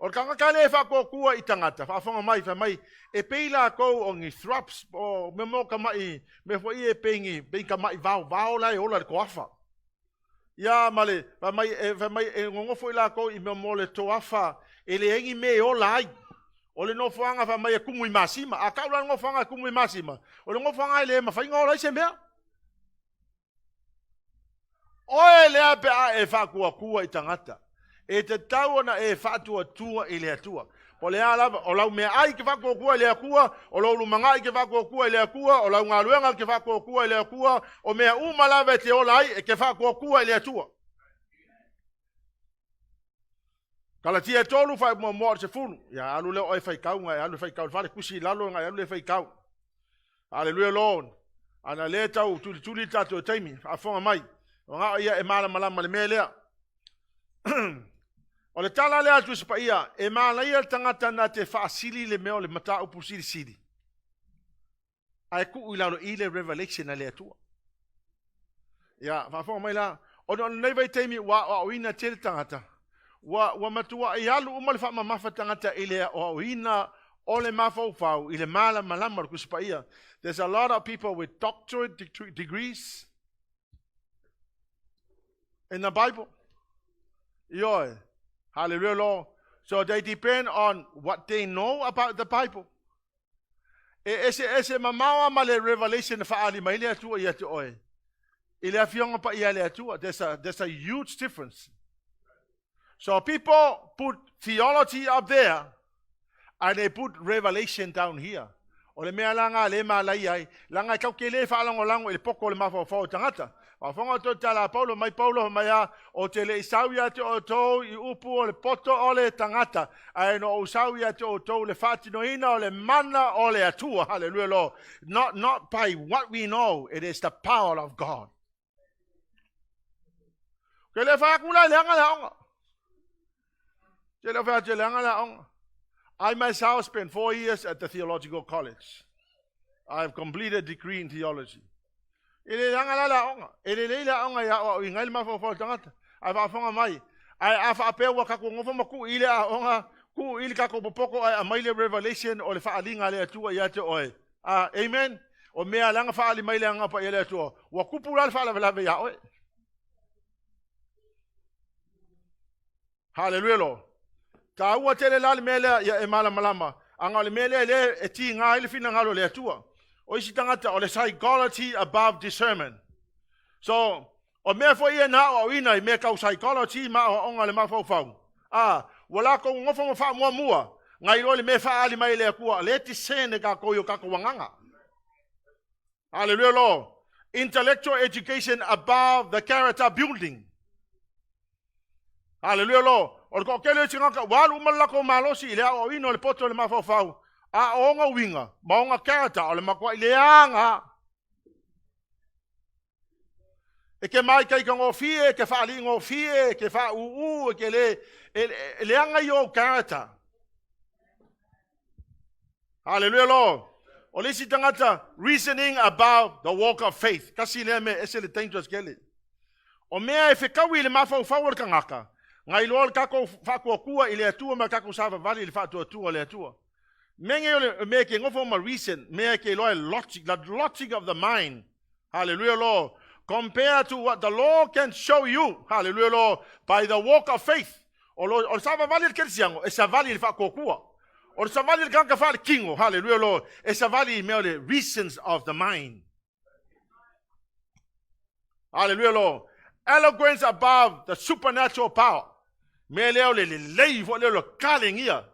O kangaka le whakua i tangata. Whaafonga mai. E peila kou o ngi thrups o me mo ka mai me fo e pengi be ka mai vau la e ola ko afa ya male fa mai e ngongo fo ila kou I me mo le to afa ele engi me ola ai o le no fanga fa mai e kumu I masima a ka ola ngo fanga kumu I masima o le ngo fanga ele ma fa ngola I se mea o ele ape a e fa kua I tangata e te tau na e fa tua ele atua. O le ala o lau mea ai ke whakokua I le akua, o lau lumangai ke whakokua I le akua, o lau ngā luenga ke whakokua I le akua, o mea umalawe te ola ai e ke whakokua I le atua. Kalatia tolu whai mua se funu, ia alu leo oi whai kau ngai, alu whai kau, whare kusi lalo ngai, alu le whai kau. Hallelujah Lord. Ana le tau tuli tatu o taimi, a whonga mai, o ngā ia e malama le mea lea. O le tala lea tu sipa ia, e mālaia tangata na te whaasili le meo le matau pusiri. Ai ku ilalo I le revelation na lea tua. Ia, whaafonga mai la, o nei vai teimi wa o ina tere tangata. Wa matua I alu umale wha mamafa tangata I le o ina o le mafau I le malama ku sipa ia. There's a lot of people with doctorate degrees in the Bible. Ioi. Hallelujah, Lord. So they depend on what they know about the Bible. Ese mamawa ma le revelation whaali mai le atua I ate oe. I le awhionga pa I le atua. There's a huge difference. So people put theology up there and they put revelation down here. O le mea langa le malai ai. Langa kau ke le whaalango le poko le mawhau tangata. Whafonga to tala Paulo mai a o te le isauia te o tau I upu o le poto o le tangata. Ai no o sauia te o tau le whatinoina o le mana o le atua. Hallelujah Lord. Not by what we know. It is the power of God. Ke le whakula le anga la onga. Ke le whakula le onga. I myself spent 4 years at the theological college. I have completed a degree in theology. Ele langa la onga. Ele leila onga ya o ingai mafo tangata. Ai whafonga mai. Ai a whapea ka ko ngofo maku ile a onga. Ku ile ka ko popoko ai a maile revelation o le whaalinga le atua I ate oe. Amen. O mea langa whaali maile anga pa ele atua. Wa kupura le whaala ya oe. Hallelujah Lord. Ka ua tele lali mele ya e malama. Anga le mele le e ti ngā ile fina ngalo le atua. O isi tangata o le psychology above discernment. So, o mea fo ia na o ina I mea kau psychology ma o onga le mafau. Wala ko ngofo mo fa mua. Ngai lo le me fa ali mai le akua. Le ti sene ka ko yo ka ko wanganga. Hallelujah Lord. Intellectual education above the character building. Hallelujah Lord. O ko kele tinga ka walu malako malosi le o ino le poto le mafau. A onga winga, maonga character, ole makwa ileanga. E ke mai kai ka ngofie, ke whaali ngofie, ke FETU'U, ke leanga yo character. Hallelujah, Lord. O lesi tangata, reasoning about the walk of faith. Kasi lea me ese le dangerous gele. O mea e whikawi le mawhau whawar ka ngaka. Ngai loa kako whakua kua i le atua ma kako sawa vali le whaatua tua le atua. Menge o mea ke ngofo ma reason, mea ke loa logic, the logic of the mind. Hallelujah, Lord. Compared to what the Lord can show you. Hallelujah, Lord. By the walk of faith. O sawa vali le kersiango, e sa vali le whakua kua. O sa vali le kanka whale kingo. Hallelujah, Lord. E sa vali mea le reasons of the mind. Hallelujah, Lord. Eloquence above the supernatural power. Me leo le leivo leo kalengia.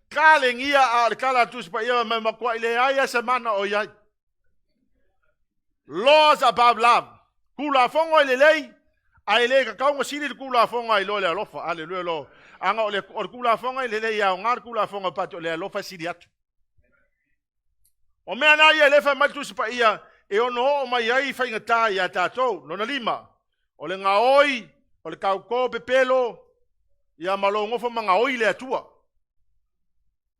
Kalengia a kala tuspa ia me makwa ile aya semana o yai. Laws above love. Kula fongo ile lei. Ai le ka kaunga sili kula fongo ile le alofa. Hallelujah, Lord. Anga ole kula fongo ile lei ya ngar kula fongo pat le alofa sili atu. O me na ia le fa matuspa ia e ono o mai ai fa ngata ia tatou no na lima. O le ngaoi, o le kauko pepelo, ia malongo fo mga oi le atua.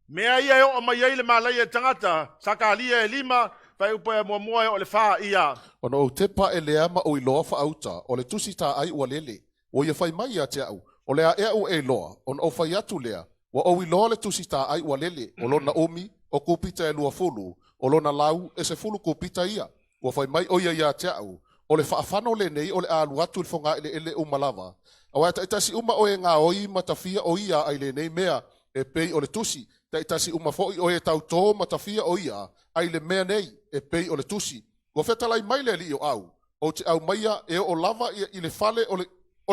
Mea ia o mai ai le malai e tangata, SAKALIA e 5, pai upa mua mua o le faa ia. Ono o te pa e lea ma o i loa whaauta, o le tusi tā ai ua lele, o ia whai mai a te au, o lea ea o e loa, ono o whai atu lea, wa o i loa le tusi tā ai ua lele, o lona omi, o kupita e lua fulu, o lona lau e se fulu kupita ia, o whai mai o ia te au, o le whaafano le nei o le alu atu le whonga ele umalawa. Awa ta itasi uma o e ngā oi matawhia o ia ai le nei mea e pei o le tusi. Ta itasi uma foi o e tau tō matawhia o ia ai le mea nei e pei o le tusi. Wa whetalai mai le li o au. O te au maia e o lava i le fale o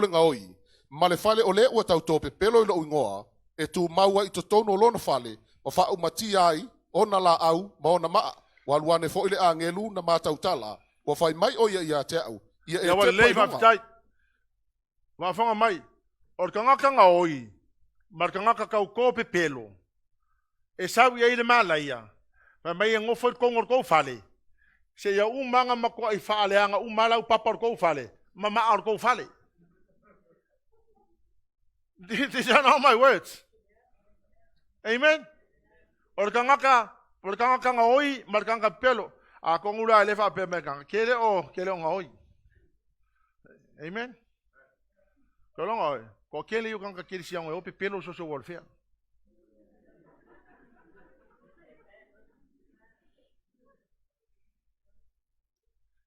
le ngā oi. Ma le fale o le ua tau tō pe pelo i lo ingoa e tu maua i to tono o lona fale o whau mati ai o na la au ma o na maa. Wa luane fo i le angelu na mātau tala. Wa fai mai o ia te au. Ia e te painunga. Wa whanga mai. O ka ngaka ngā oi. Mar ka ngaka kau kō pe pelo. E sau ia i le malaia. Wa mai e ngofo i kongor kou fale. Se ia umanga makua i whaaleanga umalau papar kou fale. Ma maa kou fale. These are not my words. Amen. O ka ngaka ngā oi. Mar ka ngaka pelo. A kongura le fa pe me kanga kele o ngoi. Amen. Ko longa ko kele yo kanga kele siang o pe pelo so wolfea.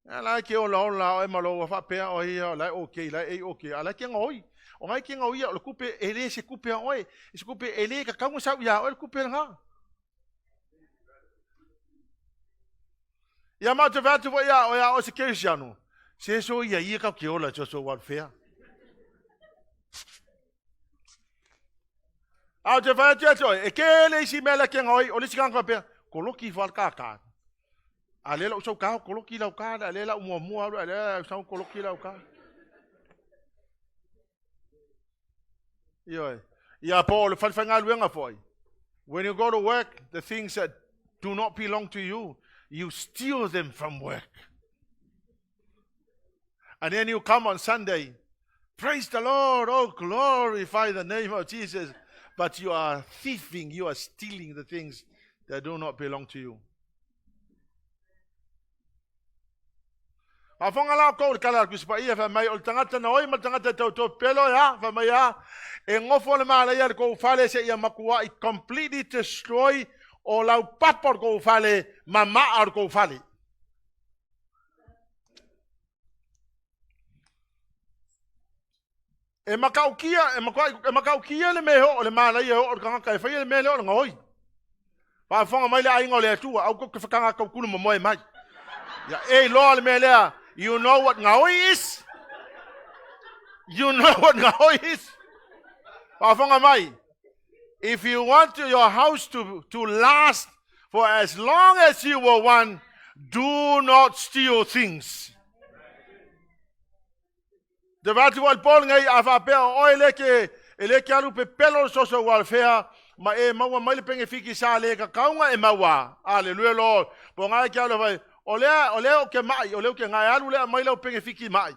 Ala ke o la e malo fa pe o ia la okay la e okay ala ke ngoi. O ngai ke ngoi o kupe ele se kupe oi. Se kupe ele ka kangu sa ya o kupe nga. Ia ma te vatu wa ia o se kerisiano. Se so ia ka ke ola so warfare. A te vatu e ke le si mela ke ngoi o le sikanga pe koloki fal ka. A le lo so ka koloki la ka le la mo le so koloki la ka. Ia Paul fal fanga luenga foi. When you go to work, the things that do not belong to you, you steal them from work. And then you come on Sunday, praise the Lord, oh glorify the name of Jesus. But you are thieving, you are stealing the things that do not belong to you. A fonga la ko kala ku spa ia fa mai o tangata na oi ma tangata to pelo ya fa mai ya e ngofo le mala ia ko fale se ia makua I completely destroy o lau papor ko fale mama ar ko fale. E makaukia le meho o le mala ia o kanga kai fa ia le mele o ngoi. Pa fonga mai le aingo le tu au ko fakanga ko kulu mo mai. Ya e lo le mele. You know what ngaoi is? You know what ngaoi is? Pafonga mai. If you want your house to last for as long as you will want, do not steal things. De vatu wal pol ngai afa pe o eleke alu pe pelo so walfea Ma e maua mai le penge fiki sa le ka kaunga e maua. Hallelujah Lord. Po ngai kia le vai. O lea o ke mai, o lea o ke ngai alu lea mai leo penge fiki mai.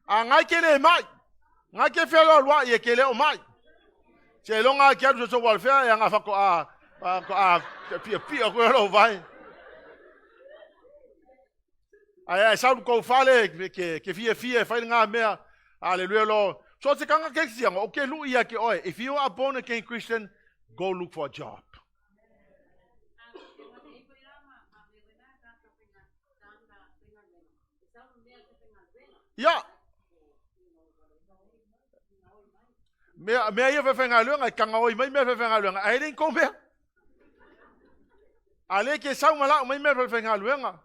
A ngai ke le mai. Ngai ke whelo alwa i e ke leo mai. Se longa kia tu so walfea e nga whako pia koe alo vai. Ai sau ko fale ke fie fai ngā mea. Hallelujah Lord. So te kanga ke sianga o ke lu ia ke oe. If you are born again Christian, go look for a job. Ja. Mea ia whewhenga luenga, kanga oi mai mea whewhenga luenga. Ai rin ko mea. Ale ke sau malao mai mea whewhenga luenga.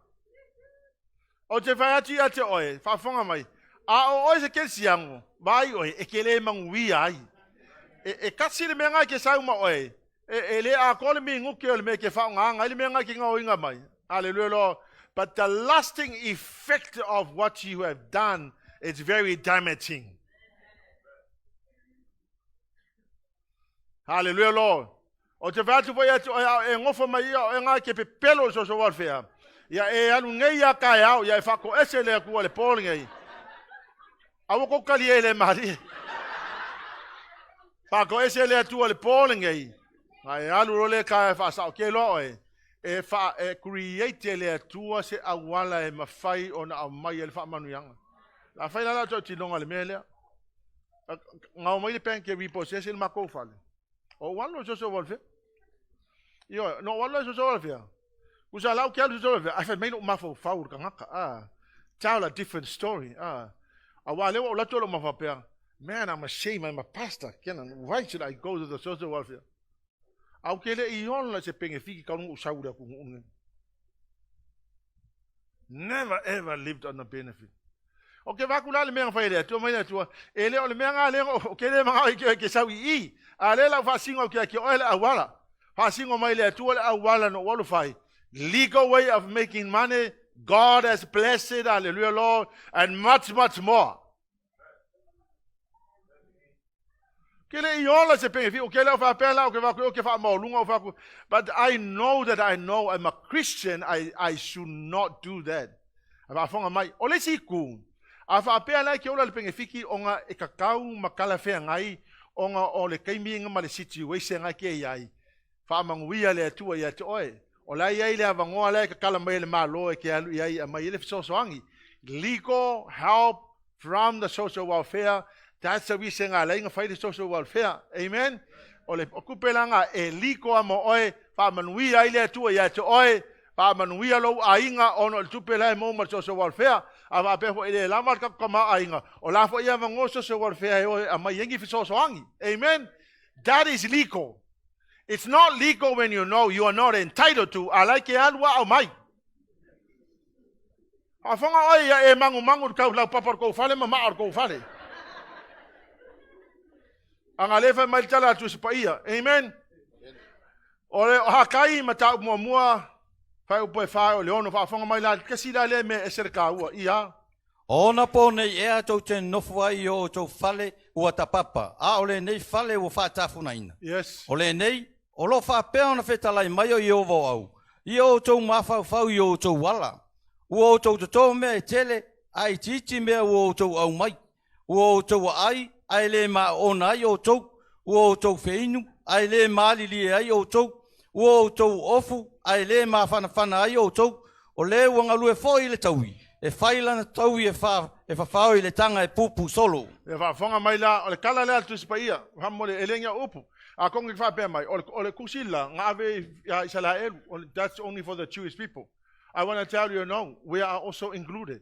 O te whaiati a te oe, whawhonga mai. A o oe se ke siango, vai oe, e ke le mangui ai. E kasi le mea ngai ke sau ma oe. E le a kole mi nguke o le mea ke whaonga, ngai le mea ngai ke ngau inga mai. Hallelujah Lord. But the lasting effect of what you have done is very damaging. Hallelujah Lord. O te whātu wai atu e ngofo mai ia o ngā ke pe pelo so warfare. Ia e anu ngai a kai au, ia e whako ese lea kua le pōlinga i. Awa ko kali e le mari. Whako ese lea tua le pōlinga i. Ai alu role kai e whaasao ke loa e. E create le tua se awala e mawhai o na au mai e le whaamanu yanga. La whai lala tau tinonga le mea lea. Ngau mai le pen ke repossess il mako whale. O walo so walfea. Yo, no walo so walfea. Usa lau ke alu so walfea. Ai whai meino mafo whaur ka ngaka. Tell a different story. Awa lewa o lato lo mawhapea. Man, I'm ashamed. I'm a pastor. Why should I go to the social welfare? Au ke le I ona se penge fiki kaungu usaura ku unge. Never ever lived on the benefit. Okay, vakula le mea whaere atua mai atua. E leo le mea ngā leo o ke le mga ke sau I. A le lau whasingo ke oele awala. Whasingo mai le atua le awala no walu whai. Legal way of making money. God has blessed it, hallelujah Lord, and much, much more. But I know that I'm a Christian, I should not do that. Ole si ku. Afa apea lai ke ola le pengefiki onga e kakau makala fea ngai onga o le kaimi nga ma le situation ngai ke iai. Fa manguia le atua ia te oe. Ola iai le avangoa le kakala mai le malo e ke alu iai a mai le fisosoangi. Legal help from the social welfare. That's the reason I like to social welfare. Amen. Ole okupelanga e liko amo oe fa manuia ile atua ia te oe. Pa manuia lo ainga ono le tupela mo ma social welfare ava pe fo ile la marka kama ainga o la fo ia vango social welfare o ama yengi fiso soangi. Amen. That is legal. It's not legal when you know you are not entitled to. I like alwa o mai. Afonga oi e mangu ka la papar ko fale ma ar ko fale. Anga lefa mai tala tu spaia. Amen. Ole HAKAI mata mua fai upo e fai o leono whaafonga mai la kasi la le me e serka ua ia. Ona po nei ea tau te nofu ai o tau fale ua tapapa. A ole nei fale ua whaatafuna ina. Yes. Ole nei, o lo whaapea ona whetalai mai o i o au. I o tau mawhau i o tau wala. Ua o tau tato mea e tele, ai titi mea ua o tau au mai. Ua o tau ai le ma ona ai o tau. Ua o tau feinu, ai le maalili ai o tau. Ua o tau ofu, ai le ma whana ai o tau. O le wangalu e fōi le taui. E whailana taui e whawhao i le tanga e pupu solo. E whaafonga mai la, o le kala lea tu spaia, hamole e lenga upu. A kongi whapea mai, o le kusila, ngā ave Israel, that's only for the Jewish people. I want to tell you, no, we are also included.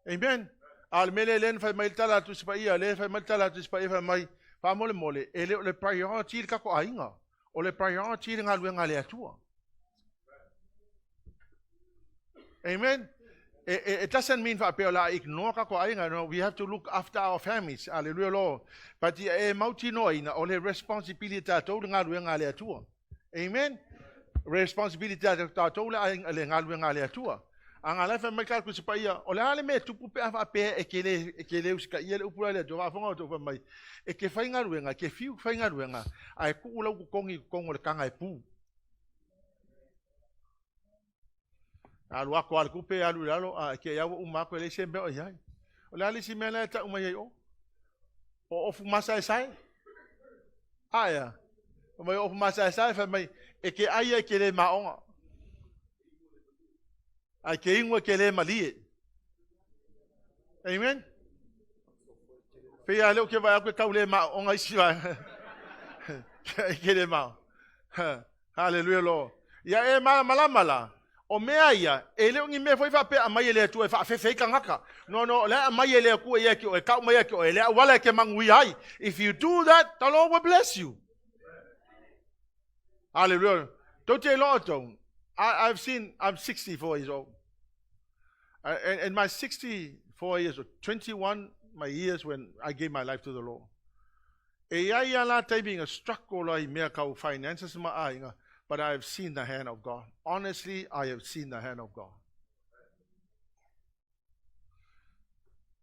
Amen. Al mele len fai mai tala tu spaia, le fai mai tala tu spaia fai mai, whamole mole, e le priority kako ainga. O le priority ngā luenga le atua. Amen. It doesn't mean for ignore kako ainga. No, we have to look after our families. Hallelujah, Lord. But mauti no ina o le responsibility tau ngā luenga le atua. Amen. Responsibility tau le ngā luenga le atua. Anga lai fa mai ka ku sipa ia. O le ale me tupu pe afa pe e kele usika ia le upula le jova fonga to fa mai. E ke fainga ruenga, ke fiu fainga ruenga. Ai ku ulau ku kongo le kanga e pu. Alu ako al kupe alu lalo a ke ya uma ko le sembe o yai. O le ali si mena ta uma yai o. O fumasa e sai. Aya. O mai o fumasa e sai fa mai e ke aia ke le maonga. Ai ke ingwa ke le malie. Amen. Pea leo ke vai aku kau le maonga isi vai. Ke le mao. Hallelujah lo. Ya e mala. O mea ia, e leo ngi me foi fa pe a mai ele tu e fa fe ka ngaka. No, le a mai ele ku e ki o e ka mai ki o ele wala ke mangui ai. If you do that, the Lord will bless you. Hallelujah. Don't you know? I'm 64 years old. And my 64 years, or 21 my years when I gave my life to the Lord. E ai ala tai being a struggle ai mea kau finances ma ainga. But I have seen the hand of God. Honestly, I have seen the hand of God.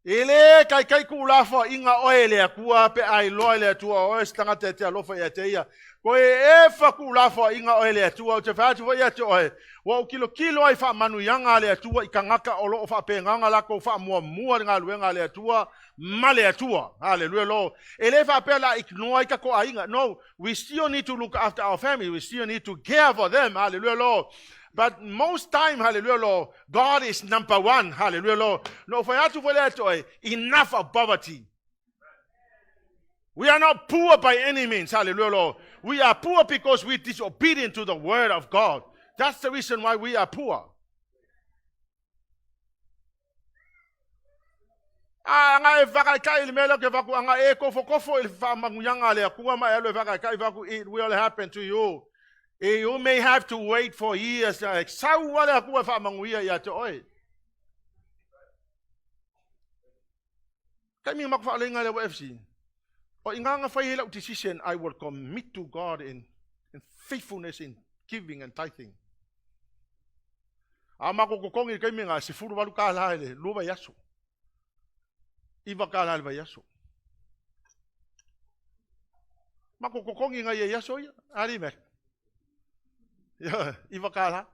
Ele kai kulafa inga oele kua pe ai loile tua o stanga te alofa ya te ia. Ko e fa kulafa inga oele tua o te fatu fo ya te oe. Wa kilo ai fa manu yanga le tua i kangaka o lo fa pe nganga la ko fa mua nga luenga le tua male tua. Hallelujah lo. Ele fa pe la ignore ka ko ainga. No, we still need to look after our family. We still need to care for them. Hallelujah lo. But most time, hallelujah, Lord, God is number one, hallelujah, Lord. No, for you to enough of poverty. We are not poor by any means, hallelujah, Lord. We are poor because we disobedient to the word of God. That's the reason why we are poor. Anga e vakakai le melo ke vaku anga e kofo il fa manguyanga le kuwa ma elo vakakai vaku it will happen to you. You may have to wait for years. Sa wala kuwa fa manguia ya to oi. Kami makfa lenga le FC. O inganga fa hela decision I will commit to God in faithfulness in giving and tithing. Ama ko kongi kami nga sifuru walu kala le luba yaso. Iba kala le yaso. Mako kongi nga ye yaso ya ari me. Ya, iwa kala.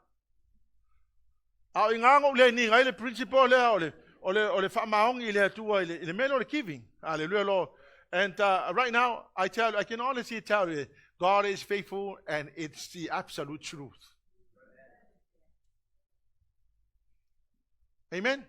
Au inganga le ni ngai le principal le ole fa maongi le tua le melo le giving. Hallelujah Lord. And right now I can honestly tell you God is faithful and it's the absolute truth. Amen.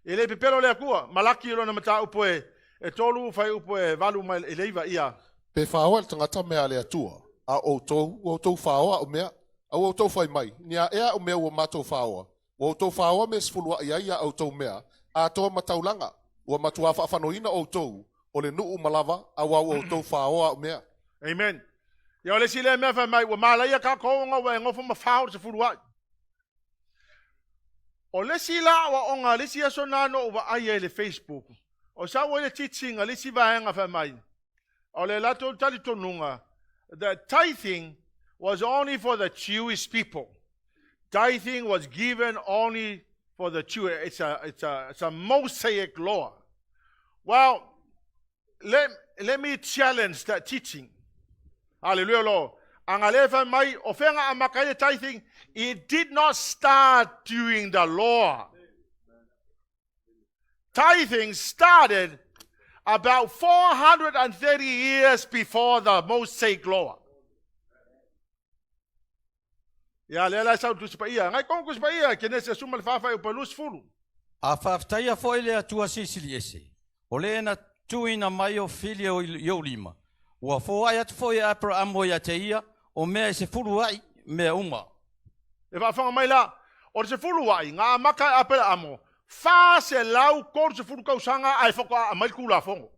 Ele pepelo le kua malaki lo na mata upoe e tolu fai upoe valu mai eleiva ia. Pe faawal tangata mea le atua. A outou whaoa o mea, a outou whai mai. Nia ea o mea o mātou whaoa. O outou whaoa me sifulua ia outou mea, a toa mataulanga, o matua whaafanoina outou, o le nuu malava, a wau outou whaoa o mea. Amen. Ia ole sile mea whai mai, o malaia ka koonga wa ngofo ma whao sifulua. O le sila wa onga, le sia sonano wa aia le Facebook. O sa o le teaching, le si vahenga whai mai. O le lato tali tonunga, the tithing was only for the Jewish people. Tithing was given only for the Jewish. It's a Mosaic law. Well, let me challenge that teaching. Hallelujah, Lord. Angalefa mai ofenga amakai tithing. It did not start during the law. Tithing started about 430 years before the Mosaic law. Ya lela sa tu spaia, ngai kon ku spaia, KENESE sumal fafa o pelus fulu. A whaftaia fo ele atua sisili ese. O le na tuina mai o fili o iolima. Ua fo ai atu fo e apra amo ia te ia, o mea se fulu ai, mea uma. E whafanga mai la, o se fulu ai, ngā maka apela amo. Fa se lau kor se fulu kausanga ai whako a mai kula fongo.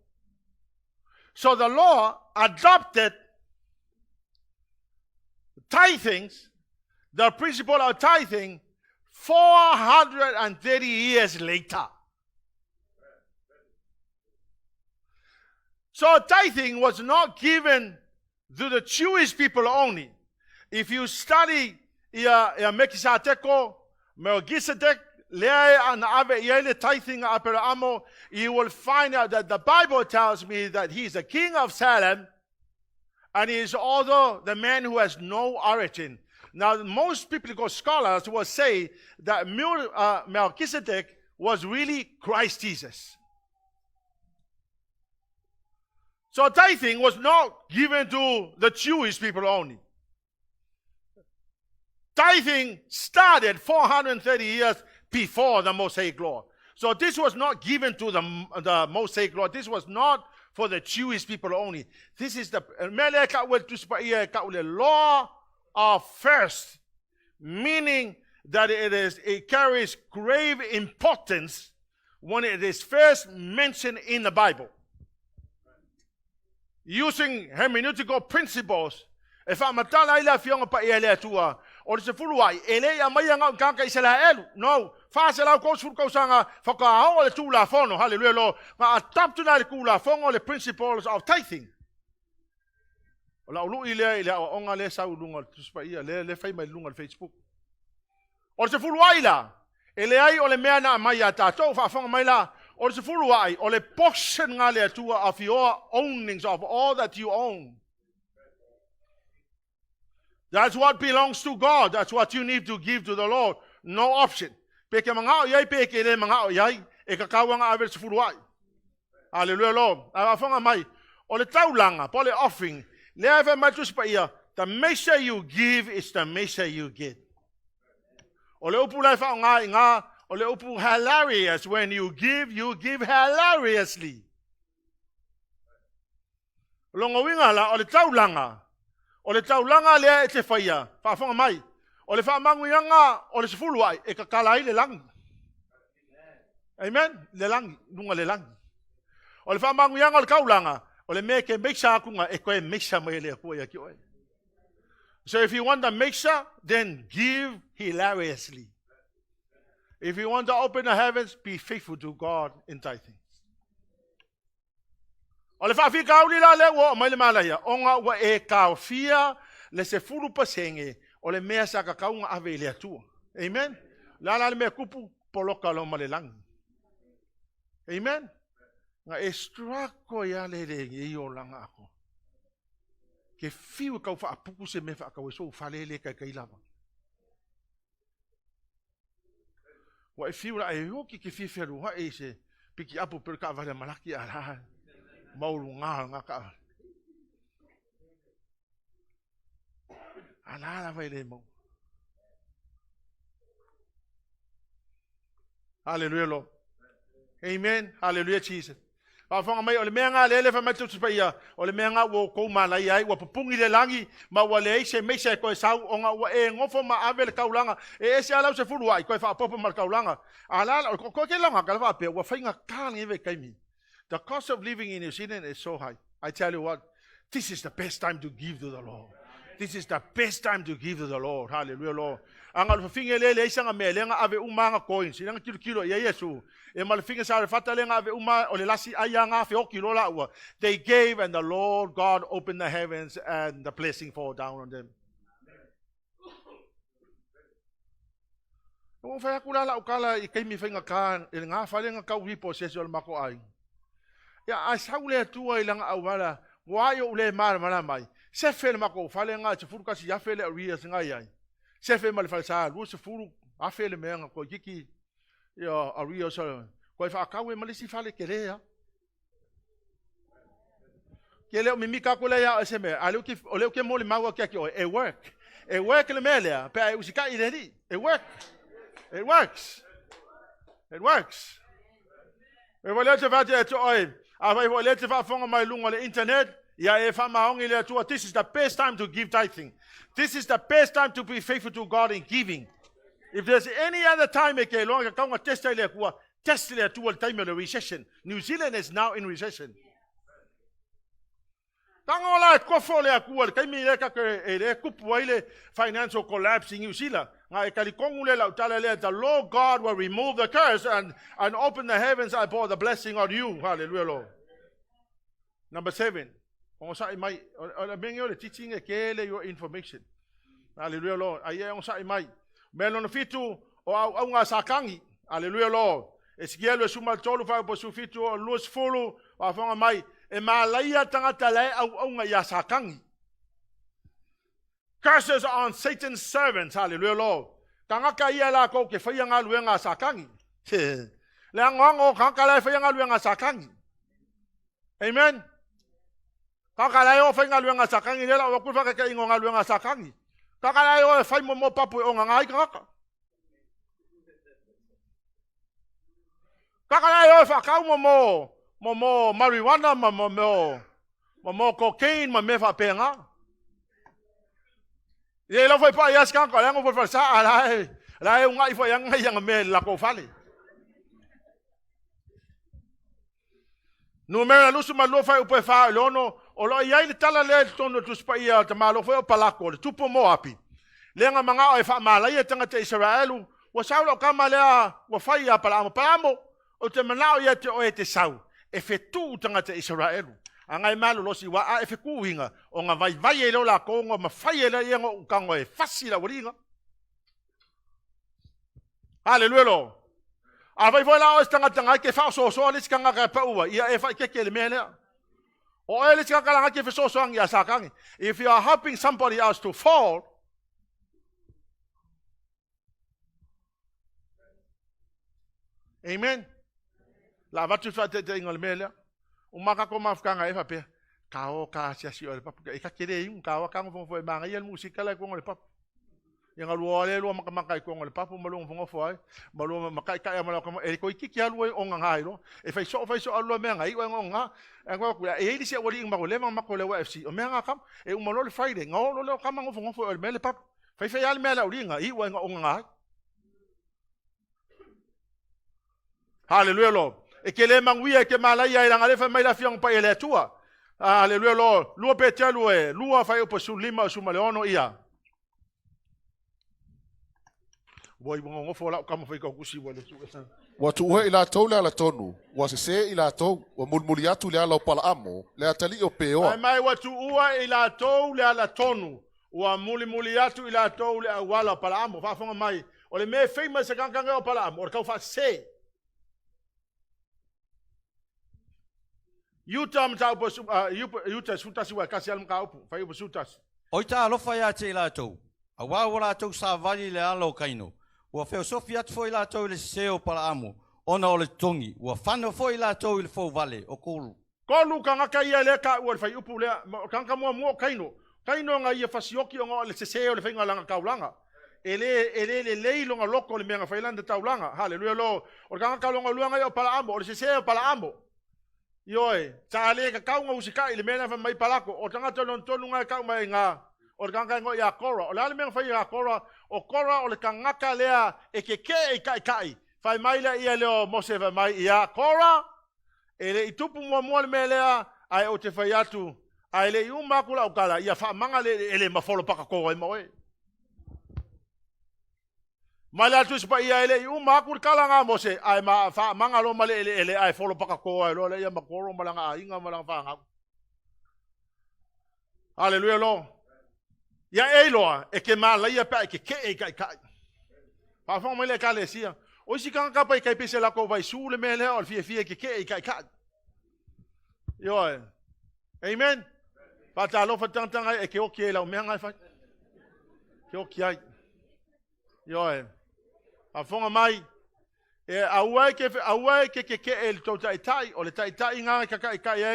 So the law adopted tithings, the principle of tithing, 430 years later. So tithing was not given to the Jewish people only. If you study Mekisateko, Melchizedek, lea an ave yele tithing aperamo, you will find out that the Bible tells me that he's the king of Salem, and he is also the man who has no origin. Now, most biblical scholars will say that Melchizedek was really Christ Jesus. So tithing was not given to the Jewish people only. Tithing started 430 years before the Mosaic Law. So this was not given to the Mosaic Law. This was not for the Jewish people only. This is the law of first, meaning that it carries grave importance when it is first mentioned in the Bible. Using hermeneutical principles, if I'm a talaila fiong pa ele tua, or se fuluai, ele ya maya nga kanga Israel, no, fa se la ko sur ko sanga, fa ka o le tula fono, hallelujah lo, ma atap tu na le kula fongo le principles of tithing. Ola ulu ile onga le sa ulunga tuspa ia le fai mai lunga Facebook. Or se fuluai la, ele ai o le mea na maya tatou fa fonga mai la. Or se fuluai, or le portion nga le tua of your ownings, of all that you own. That's what belongs to God. That's what you need to give to the Lord. No option. Peke mangao yai peke le mangao yai, e kakawa nga aver se fuluai. Hallelujah Lord. Afonga mai, or le taulanga, po le offering, le ave mai tuspa ia, the measure you give is the measure you get. Or le upu lai fa nga, or le upu hilarious. When you give hilariously. Longo winga la, or le taulanga. O le taulanga lea e te whaia, whaafonga mai. O le whaamanguyanga, o le sefuluai, e kakalai le langi. Amen? Le langi, nunga le langi. O le whaamanguyanga o le kaulanga, o le mea ke meisha akunga, e koe meisha mai le akua ia ki oe. So if you want a meisha, then give hilariously. If you want to open the heavens, be faithful to God in tithing. O le whaafi kauli la le wo mai le malaya, onga wa e kaofia le se fulu pasenge o le mea sa kakaunga ave le atua. Amen? La le mea kupu poloka lo malelangi. Amen? Nga e strako ya le i o langa ako. Ke fiu kau whaapuku se me whaakau e so whalele kai lava. Wa e fiu la e hoki ke fiu ha e se piki apu per ka vale malaki ala. Maulu nga ka. Ala vai le mo. Hallelujah Lord. Amen. Hallelujah Jesus. Fa fonga mai o le mea nga le fa mai tu pa ia. O le mea nga wo ko malai ai wa pupungi le langi ma wa le se me se ko sau o nga wa e ngofo ma ave le kaulanga e se ala se fulu ai ko fa popo ma kaulanga. Ala ko ke langa ka fa pe wa fainga kang eve kaimi. The cost of living in New Zealand is so high. I tell you what, this is the best time to give to the Lord. This is the best time to give to the Lord. Hallelujah, Lord. Ang alfafinga le isang amelenga ave umanga coins. Ilang kilo ya Yesu. E malfinga sa fatalenga ave uma o le lasi ayanga fe okilo la ua. They gave and the Lord God opened the heavens and the blessing fall down on them. Kung fa kula la ukala ikay mi finga kan nga falenga ka wi possession mako ai. Ya asaule tua ilang awala wayo ule mar malamai se fel mako fale nga se furu kasi ya fele ria singa yai se fel mal falsa lu se furu a fele menga ko kiki ya aria so ko fa kawe malisi fale kele ya kele mi mika ko le ya se me ale ke moli mawa ke ki e work le mele pe usika idedi it works e vola te vate to oi ava vola te va fonga mai lunga le internet ya e fa maongi le to. This is the best time to give tithing. This is the best time to be faithful to God in giving. If there's any other time e ke longa ka nga test le ku test le to the time of the recession. New Zealand is now in recession. Tangola ko fole ku ka mi le ka ke e kupu ile financial collapse in New Zealand. The Lord God will remove the curse and open the heavens and pour the blessing on you. Hallelujah, Lord. Number 7. Teaching your information. Hallelujah, Lord. Melon fitu au ngā sakangi. Aleluia lo. ESEKIELU e suma tolu whai po sufitu o luas fulu wa whanga mai. E malaia tangata lei au ngā ia sakangi. Curses on Satan's servants. Hallelujah, Lord. Kangaka ia la ko ke whaia ngā lue ngā sakangi. Le angongo kangaka lai whaia ngā lue ngā sakangi. Amen. Kangaka lai o whaia ngā lue ngā sakangi. Lela o kuwhaka ke ingo ngā lue ngā sakangi. Kangaka lai o e whai mo papu o ngā ngai kangaka. Kangaka lai o e whakau mo marijuana, mo cocaine, mo me whapenga. Ye lo foi pa yas kan ko lengo for sa ala unga ifo yang me la ko fale. Numera lusu ma lo fai upo fa lono o lo ia ile tala le tono tu spa ia te malo foi o palako le tupu mo api. Lenga manga o fa mala ia tanga te Israelu wa saulo kama le wa fai ia palamo o te manao ia te o te sau e FETU'U tanga te Israelu. Angai malu losi wa a efe kuinga o nga vai e la kongo ma fai e la ienga u kango e fasi la waringa. Hallelujah lo. A vai voi la o tanga ke fa so lis kanga ka pa ua ia e fa ke le mele. O e lis kanga la ke fa so ang ia sakangi. If you are helping somebody else to fall, amen. La vatu fa te ngol mele. Umaka ko mafkanga e fape kao ka siasi o le papu e ka kere un kao ka ngo fo manga ia musika la ko le papu ia ngalu le lo maka ko le papu malo ngo fo ai malo maka ka malo ko e ko iki alu o nga lo e fai so alu me nga i ngo nga e ko e isi o li ngo le maka le wa fc o me nga kam e un malo le friday ngo lo ka ngo fo le me le papu fai al me la uringa i ngo nga. Hallelujah Lord. E ke le manguia ke malaia i langa le fa mai la fiang pa ele tua. Hallelujah Lord. Lua pe telu e lua fai o pasu lima o sumaleono ia. Woi ngo fo la kama fai ka kusi wale su. Wa tu'u ila tau le ala tonu. Wa se ila tau wa mulmuli atu le ala pala amo le atali o peo. Ai mai wa tu'u ila tau le ala tonu. Wa muli atu ila tau le wala pala amo. Fa fonga mai. O le me famous kanga o pala amo. O ka fa se. IUTA mtau po IUTA sutasi wa kasi al mkaupu fai po sutasi. Oita alofa ya te la tau. Awa wala tau sa vali le alo kaino. Ua feo sofi atu foi la tau le seo pala amo. Ona o le tongi. Ua whano foi la tau le fau vale o kolu. Kolu ka ngaka ia le ka ua fai upu le kanka mua kaino. Kaino nga ia fasioki o le seo le whainga langa kaulanga. Ele leilo nga loko le menga whailanda taulanga. Hallelujah lo. O kanka kaulanga luanga ia pala amo. O le seo pala amo. Yoi, tale ka kau ngau sika ile mena fa mai palako o tanga tono tonu ngai kau mai nga o kanga ngo ya kora o la men fa ya kora o le kangaka lea e ke kai fa mai la ia leo mose fa mai ya kora ele itupu mo le melea ai o te fa yatu ai le uma kula o kala ia fa manga le ele mafolo paka ko ai mo e Mala tu spa ia ele uma kur kala nga mose ai ma fa manga lo male ele ai folo paka ko ai lo le ia makoro malanga inga malanga fa nga. Hallelujah lo. Ya elo e ke mala ia pa ke kai. Pa fa mele kale sia. O si kan ka pa kai pese la ko vai su le mele o fie ke kai. Yo. Amen. Pa ta lo fa tantanga e ke o ke la o menga fa. Ke o ki ai. Yo. A fonga mai e auai ke el to tai o le tai nga ka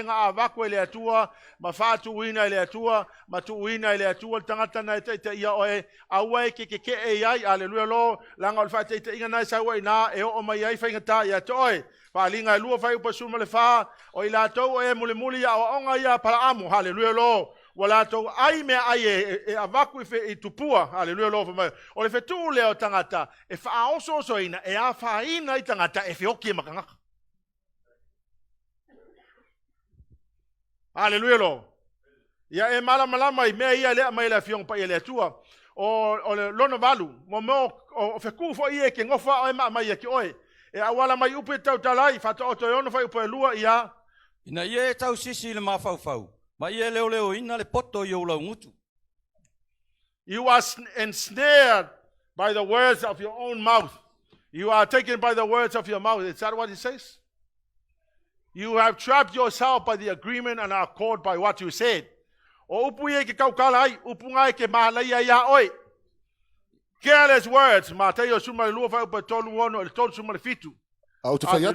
nga avako ele atua ma fatu wina ele atua ma tu wina ele atua tangata na tai ia o e auai ke e ai aleluia lo langa o fatu tai nga na sa wai na e o mai ai fa ngata ia toi pa linga lua fai upa suma le fa o ila to e muli ya o nga ia para amo haleluia lo wala to ai me ai e avaku e tupua haleluia lo fa o le FETU'U le o tangata e fa oso so ina e a fa ina i tangata e feoki makanga haleluia lo ya e mala mai me ia le mai la fiong pa ile tua o le lono valu mo o feku fo ie ke ngofa o mai ke oi e awala mai upe tau talai FAATAOTO e ono fai upe lua ia ina ie tau sisi le mafau ma ie leo ina le poto i ula ngutu. You are ensnared by the words of your own mouth. You are taken by the words of your mouth. Is that what it says? You have trapped yourself by the agreement and accord by what you said. O upu ye ke kaukalai, upu ngai ke malaya ya oi. Careless words. Mataiyo sumale lua fai upa tolu ono, tolu sumale fitu. Au te whai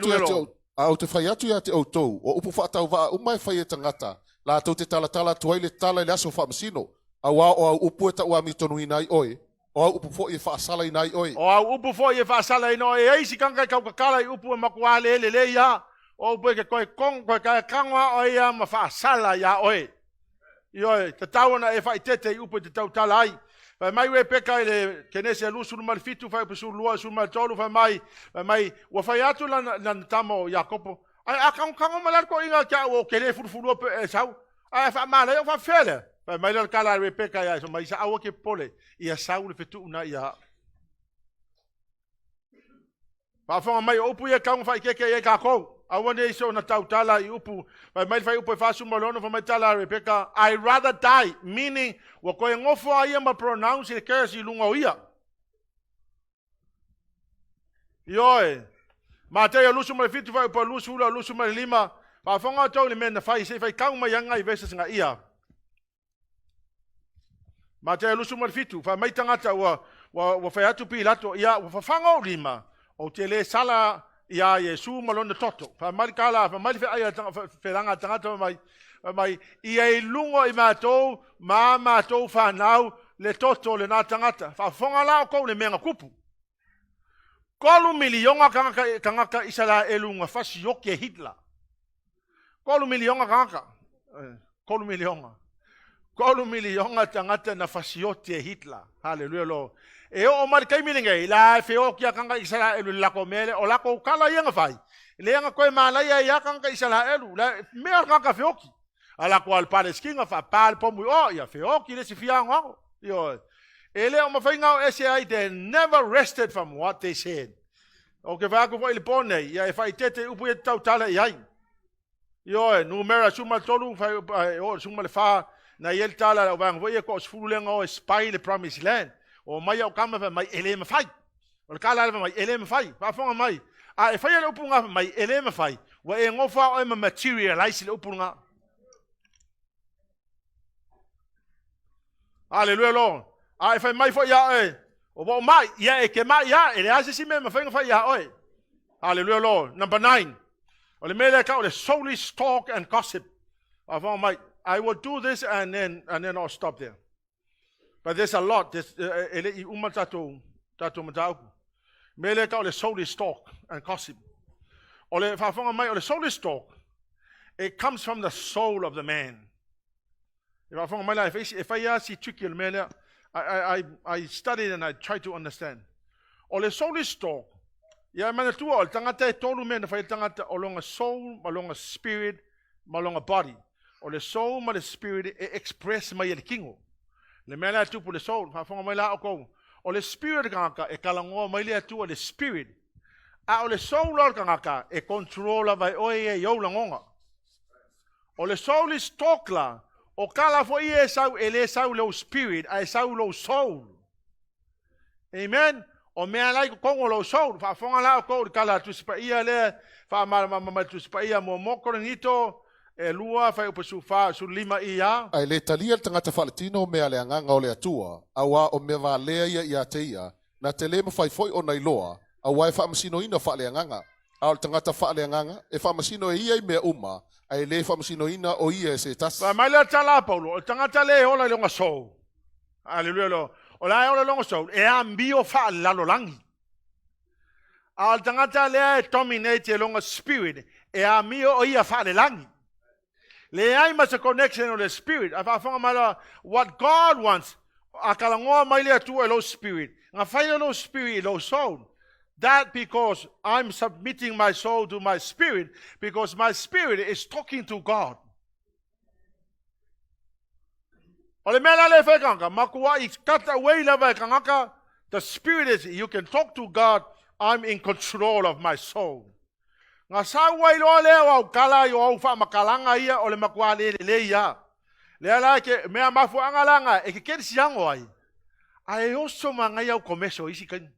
atu ia te outou, o upu whaatau waa umai whai e tangata, la tau te talatala tuaile tala ile aso whamasino, au o au upu e ta ua mitonu inai oe, o au upu fo i whaasala inai oe. O au upu fo i whaasala inai oe, eisi kankai kaukakala i upu e makuale ele le ia, o upu e ke koe kong, koe kai kangwa oe ia ma whaasala ia oe. Ioe, te tauana e whai tete i upu te tau tala ai. Vai mai we peka ile kenese lu sulu mal fitu fai pesu lua sulu mal tolu vai mai wa fai atu lan tamo Jakopo ai akang malar ko inga ka o kele fulu pe sau ai fa mala yo fa fele vai mai le kala we peka ya so mai sa awo ke pole ia sau le FETU'U na ia pa fa mai opu ia kang fai ke ia ka ko awane so na tautala i upu vai mai fai upu fa sumalono fa mai tala Rebecca I rather die meaning wa ko ngofo ia ma pronounce the curse i lunga ia yoe Mataiyo lusu ma fitu fai upu lusu ma lima pa fonga to le men fai se fai kang ma yanga i verses nga ia Mataiyo lusu ma fitu fa mai tangata wa fai atu pilato ia wa fa fanga lima o tele sala ia Yesu malona toto fa marikala fa mali fe aya fe langa tangata mai ia lungo I matou fa nau le toto le na tangata fa fonga la ko le menga kupu kolu milionga kangaka isala elunga fasi yoke Hitler kolu milionga kangaka kolu milionga tangata na fasi yoke Hitler haleluya lo e o mar kai milinga la feo kia kanga isala elu la ko mele o la ko kala yanga fai le yanga ko malaya ya kanga isala elu la me kanga feo ki ala ko al palestina fa pal pomu o ya feo ki le sifia ngo yo ele o mafainga SAI they never rested from what they said o ke va ko ile pone ya fa itete upu tau tala yai yo numera suma tolu fa o suma le fa na yel tala o bang vo ye ko sfululenga o spy the promised land o mai o kama fa mai ele me fai o kala fa mai ele me fai fa fonga mai a e fai le upunga fa mai ele me fai wa e ngofa o me materialize le upunga haleluya lo a e fai mai fo ya e o bo mai ya e ke mai ya ele ase si me fai fa ya oi haleluya lo number 9 o le mele ka o le soulless talk and gossip a fonga mai I will do this and then I'll stop there. But there's a lot. There's tato matauku. Mele ka o le soulless talk and gossip. O le whafonga mai o le soulless talk. It comes from the soul of the man. If whafonga mai la if I asi tricky mele, I studied and I tried to understand. O le soulless talk. Ya mana tua o le tangata e tolu mena whai tangata o longa soul, ma longa spirit, ma longa body. O le soul ma le spirit e express mai le kingo. Le mea tu po le soul, fa fonga mai la o kou. O le spirit kangaka e kalangoa mai le tu o le spirit. A o le soul lor kangaka e controla vai oe e iau langonga. O le soul is tokla, o kala fo i e sau e le sau lo spirit, a e sau lo soul. Amen? O mea lai ko kongo lo soul, fa fonga la o kou kala tu sipa ia le, fa ma tu sipa ia mo KORINITO, e lua fai upa su lima ia. Ai le talia tangata whaletino mea le anganga o le atua, awa o mea wā lea ia te ia, na te le mawhai foi o nei loa, awa e whamasino ina whale anganga. A o tangata whale anganga, e whamasino e ia I mea uma, ai le whamasino ina o ia e se tas. Wa mai le tala Paulo, o tangata le ola le longa sou. Aleluia lo. O la ola longa sou, e a mbio wha lalo langi. A o tangata le dominate e longa spirit, e a mio o ia wha le langi. Le ai mas a connection of the spirit. Afa fonga mala what God wants. Akalangoa mai le tu elo spirit. Nga fai lo spirit lo soul. That because I'm submitting my soul to my spirit because my spirit is talking to God. Ole mela le fe kanga makua I kata away la vai kanga the spirit is you can talk to God. I'm in control of my soul. Nga sawai lo le wa kala yo au fa makalanga ia o le makua le ia. Le ala ke mea mafu angalanga e ke ken siang oi. Ai oso manga ia komeso isi kan.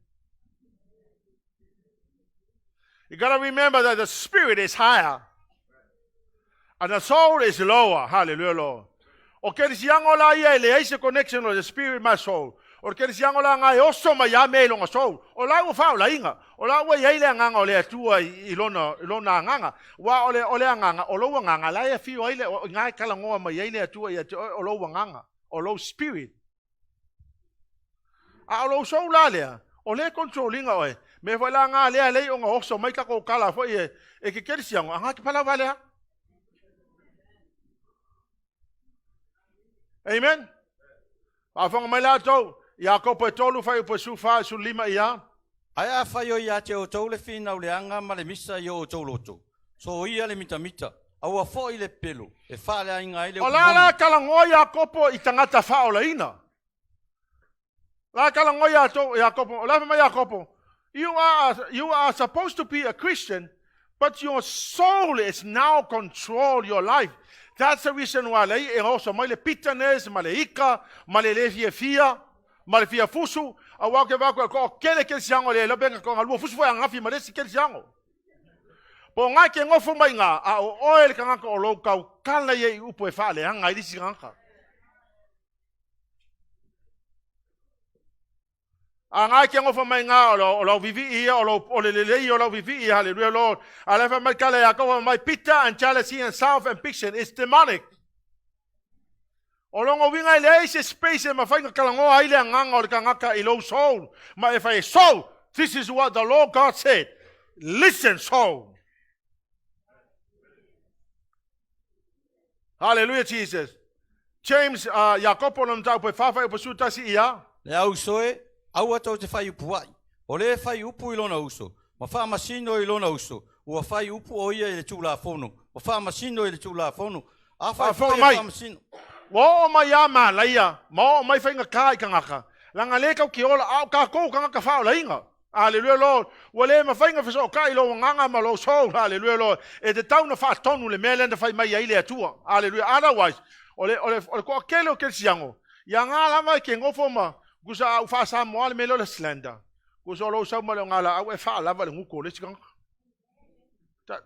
You got to remember that the spirit is higher. And the soul is lower. Hallelujah, Lord. O ke siang o la ia le is a connection of the spirit my soul. O ke siang o la ngai oso ma ya me longa soul. O la o fa o la inga. O la wa ia le nganga o le tua ilona nganga. Wa o le nganga o lo nganga la ia fi o ile ngai kala ngoa ma ia le tua ia o lo nganga. O lo spirit. A o lo soul la le. O le controlling o e. Me fa la nga le o nga oso mai ka ko kala fo e ke siang anga ki pala vale. Amen. Afang mai la tau, Jakob e tolu fai upa sufa su lima ia. Aia whai o ia te o tau le whina o le anga ma le misa i o tau loto. So ia le mita mita. Aua fo i le pelo. E whale a inga i le o la kalango Jakob i tangata whao la ina. La kalango Jakob, o la mai Jakob. You are supposed to be a Christian, but your soul is now control your life. That's the reason why e also mai le bitterness, mai le ika, mai le fia, mai le fia fusu, a wa ke ko kele ke siango le benga ko ngalu fusu fa ngafi mai le ke siango. Po nga ke ngofo mai nga a o oil ka ngako o lo ka kala ye upo e fa le nga i disi ngaka. A nga ke ngofo mai nga o lo vivi ia o lo vivi ia hallelujah Lord. Ala fa mai kala ya ko mai bitter and jealousy and self ambition is demonic. O longo winga ile is space ma fa kala ngo ai le nganga o ka ngaka i lo soul. Ma if I soul, this is what the Lord God said. Listen soul. Hallelujah Jesus. James Jakob on tau pe fa pe suta si ia. Le au soe. Aua tau te whai upu ai. O le whai upu i lona uso. Ma wha masino i lona uso. Ua whai upu o ia i le tūla whono. Ma wha masino i le tūla whono. A whai whai masino. Wa o mai ama laia. Ma o mai whainga kai ka ngaka. Langa le kau ki ola au ka kou ka ngaka whao la inga. Hallelujah Lord. Wa le ma whainga whaso kai lo nganga ma lo soul. Hallelujah Lord. E te tau na wha tonu le mea lenda whai mai aile atua. Hallelujah. Otherwise, o le ko kele o ke siango. Ia ngā lama ke ngofo ma. Gusa au fa sa mo melo le slender. Gusa lo sa mo ngala au e fa lava le nguko le sikang.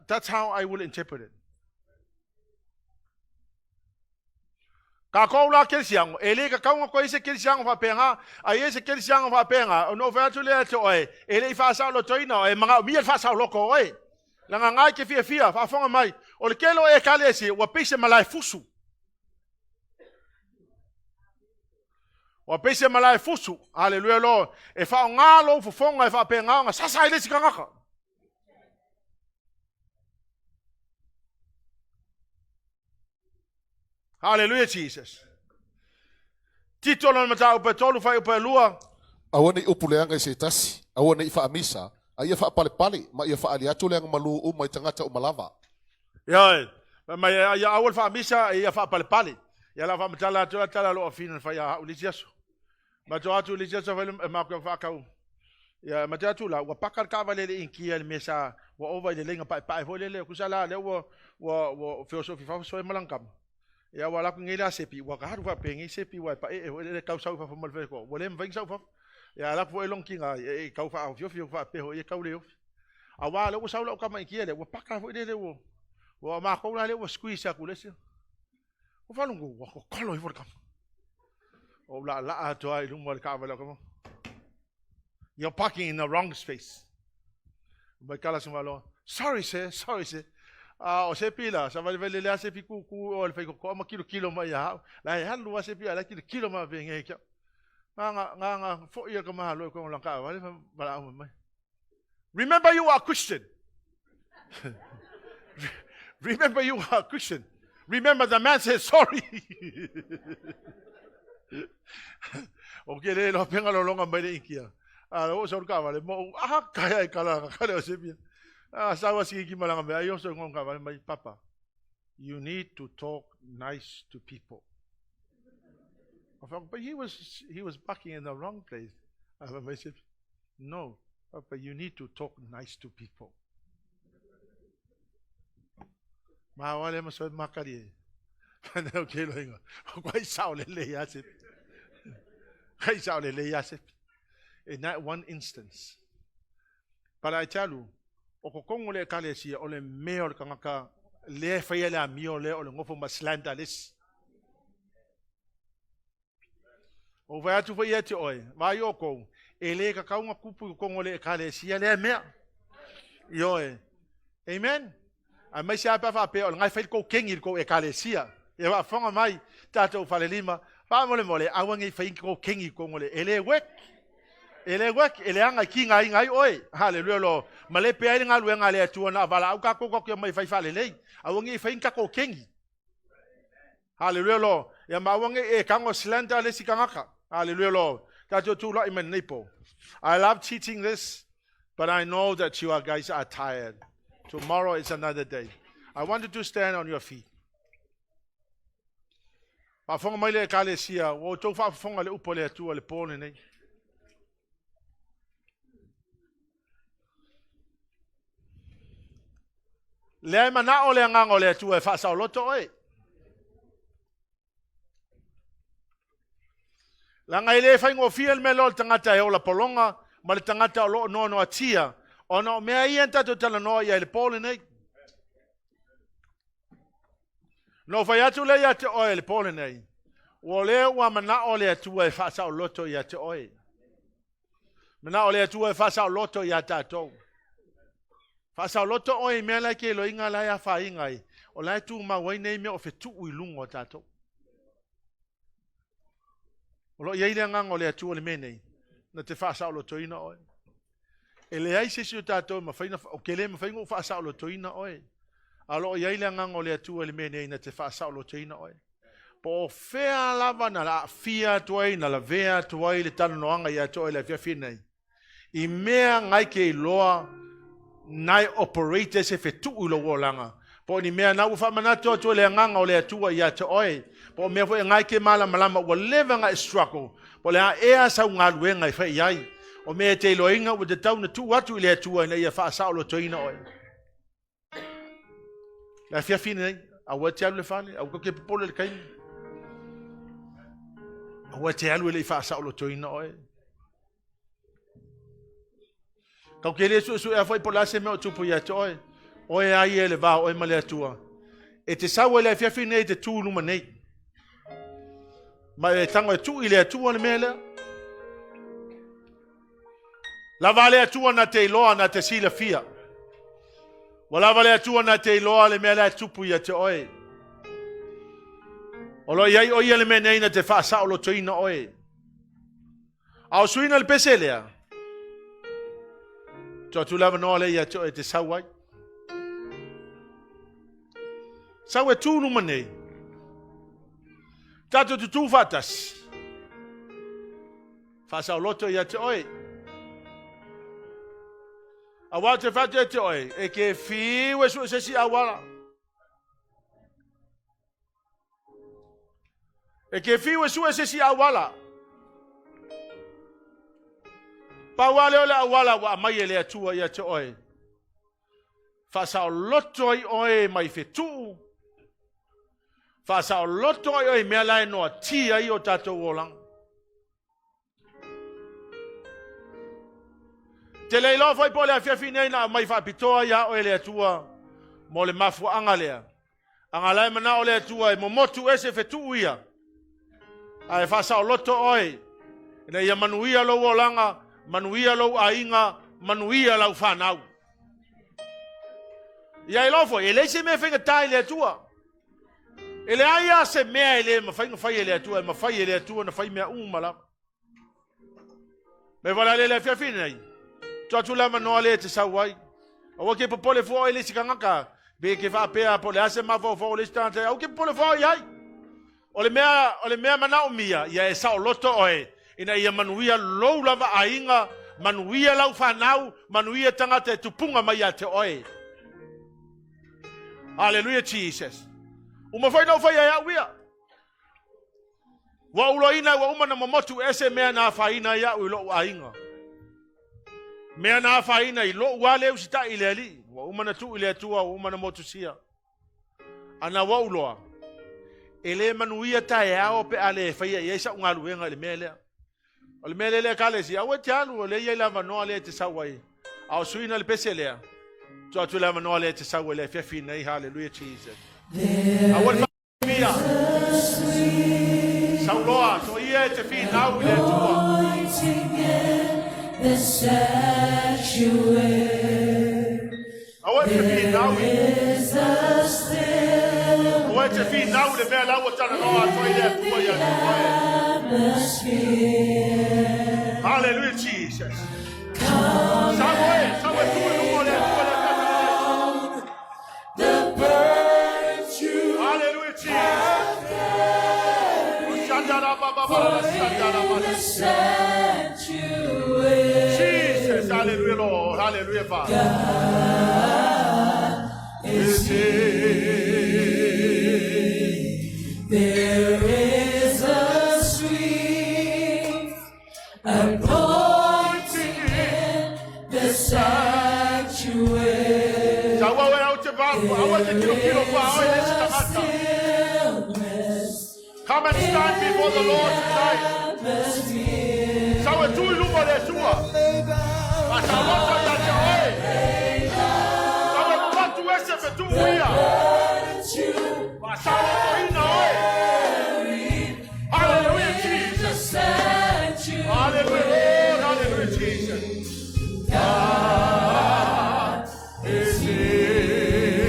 That's how I will interpret it. Ka ko la ke siang ele ka ka ko ise ke siang fa penga ai ise ke siang fa penga no fa tu le to e ele fa sa lo toina e manga mi fa sa lo ko e la nga ke fia fa fonga mai o le kelo e kale si wa pise malai fusu. O pese malai fusu, hallelujah Lord. E fa ngalo fu fonga e fa pe nga sasa ile sikangaka. Hallelujah Jesus. Titolo mata upe tolu fa upe lua. Awana i upu leanga i se tasi. Awana i fa amisa. A ia fa pale ma ia fa ali atu leanga malu u mai tangata u malava. Ya, ma ia awal fa amisa ia fa pale. Ya la fa mtala tala lo afina fa ya ulisiaso. Ma to atu ulisiaso fa ma ko fa kau. Ya ma tu la wa pakar ka vale le inkia le mesa wa over le lenga pa ho le kusala le wo filosofi fa so malangkam. Ya wala ku ngila sepi wa ka ha pengi sepi wa pa le kau sau fa mal fe ko. Wole mveng sau fa. Ya la fu elong kinga e kau fa au fio fa pe ho e kau le. Awa le sau la ka ma inkia le wa pakar ho le wo. Wa ma ko la le wo squeeze ku le. O falungu wa ko kolo i kam. O la to ai lumo ka vela kam. You're parking in the wrong space. Ba kala sumalo. Sorry sir. O sepila, sa vale le sepi ku o le feko ko ma kilo ma ya. La ya lu se pi ala kilo ma venga ke. Nga fo ia ka ma lo ko la ka vale ba mai. Remember you are Christian. Remember you are Christian. Remember the man said sorry. Okay, le lo penga lo longa mai le ikia. O so ka vale mo HAKAI kala o sepia. Sawa si ki malanga me ayo so ngonga vale mai papa. You need to talk nice to people. But he was backing in the wrong place. I said, no, Papa, you need to talk nice to people. Ma wale mo so makari. Okay lo inga. Kwai sao le yasit. Kwai sao le yasit. In that one instance. But I tell you, o ko kongo le kalesia o le mea o le kangaka le whaia le amio le o le ngofo maslanda lesi. O vai atu whaia te oe, vai o kou, e le ka kaunga kupu i kongo le kalesia le mea. Ioe, amen? A mai se apa whape o le ngai whaile kou kengi kou e kalesia. E wa whanga mai, tātou whale lima, wha mole, awangi whaingi kou kengi kongo le, ele wek. Ele wek, ele anga ki ngai oe. Hallelujah lo. Male pe ai nga luenga le atua na vala au ka ko mai fai fale lei. Awangi fai ka ko kengi. Hallelujah lo. Ya mawangi e kango slanta le sikangaka. Hallelujah lo. Tato tu la imen nipo. I love teaching this, but I know that you guys are tired. Tomorrow is another day. I want you to stand on your feet. Pa fonga mai le kalesia, wo to fa fonga le upo le atua le pone nei. Le mana o le ngango le tu e fa sa loto e. La ngai le fa ngo fiel me lo tangata e o la polonga, ma le tangata o lo no atia. Ona me ai enta to tala no ia le pole nei. No fa ya tu le ya te o le pole nei. O le wa mana o le tu e fa sa loto ya te o. Mana o le tu e fa sa loto ya tatou. Fasa loto oi mea lai ke lo inga lai a wha ingai. O lai tu ma wai nei mea o FETU'U i lungo tātou. O lo iei rea ngang o lea tu o le menei. Na te fasa o loto ina oi. E le ai sesi o tātou ma whaina o ke le ma whaingo o fasa o loto ina oi. A lo iei rea ngang o lea tu o le menei na te fasa o loto ina oi. Po fea lava na la fia tuai na la vea tuai le tano noanga ia toi le fia finei. I mea ngai ke loa nai operator se FETU'U lo wolanga po ni mea na ufa manato to le nganga o le atua ia te oi po me fo ngai ke mala malama o leva nga struggle po le a sa nga luenga fa iai o me te loinga o te tau na tu watu le atua na ia fa sa lo toina oi la fia fine a wa te alu fale a ko ke polo le kai a wa te alu le fa sa lo toina oi. Kau kele su e foi pola se me o tupu ia toi. O e ai ele va o e male atua. E te sawa le fia fine te tu luma nei. Ma e tango e tu ile atua le mele. La vale atua na te loa na te sila fia. Wala vale atua na te loa le mele tupu ia te oi. O lo iai o ia le menei na te fa sa o lo toina oi. Au suina le peselea. Tu lava no le ia te sawai. Sawe tu no mane. Tato tu fatas. Fasa loto ia te oi. Awa te fate te oi. E ke fi we su se si awala. E ke fi we su se si awala. Pa wale ole awala wa mai ele atua ia te oi. Fasa o loto ai oi mai FETU'U. Fasa o loto ai oi mea lai noa tia i o tatou olang. Te leilo fai po le afia finei na mai whapitoa ia o ele atua mo le mafu anga lea. Anga lai mana o le atua e mo motu ese FETU'U ia. Ai fasa o loto oi. Ina ia manuia lo olanga. Manuia lo ainga, manuia lau whanau. Ia ilofo, ele se mea whenga tai le atua. Ele aia se mea ele ma whainga whai ele atua, ma whai ele atua na whai mea umala. Me wala le fia finei. Tuatu lama noa le te sauai. Awa ke popole fua ele si kangaka. Be ke whapea po le ase mawha fua le stante. Au ke popole fua iai. O le mea mana umia, ia e sao loto oe. Ina ia manuia lou lava ainga, manuia lau whanau, manuia tangata e tupunga mai a te oe. Hallelujah, Jesus. Uma whai nau whai a wia. Wa uloina wa umana mamotu ese mea na whaina ia ui lou ainga. Mea na whaina i lou wale usita i leali. Wa umana tu i le atua, wa umana motu sia. Ana wa uloa. Ele manuia tae ao pe ale whaia i eisa unga luenga le mea lea. O le mele le kalesi, awe te alu, o le iei lava noa le te sawai. Au suina le pese lea. So to let me know let us will if you hallelujah Jesus. I want Mia. So Lord, so here to feel now let the sanctuary. I want to be now. Is a still I want to be now the bell I was telling Lord for you. atmosphere. Hallelujah Jesus. Samuel, The birds you hallelujah Jesus. the sanctuary. Jesus, hallelujah Lord, hallelujah Father. God is here. There is a sweet anointing in the sanctuary. So I want to come and stand before the Lord tonight. So we do you what they do. But I want to get away. So we want to worship and do we are. But I want to know. Hallelujah, Jesus. Hallelujah, Lord. Hallelujah, Jesus. God is here.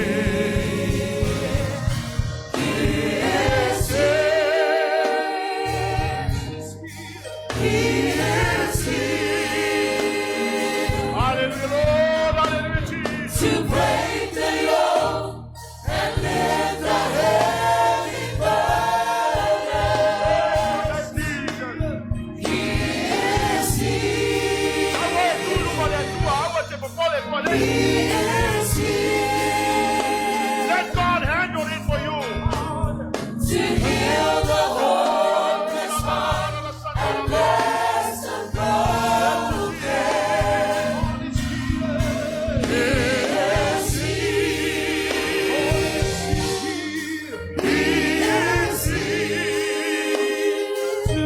Let God handle it for you. To heal the hopeless heart and bless the broken. He is here. To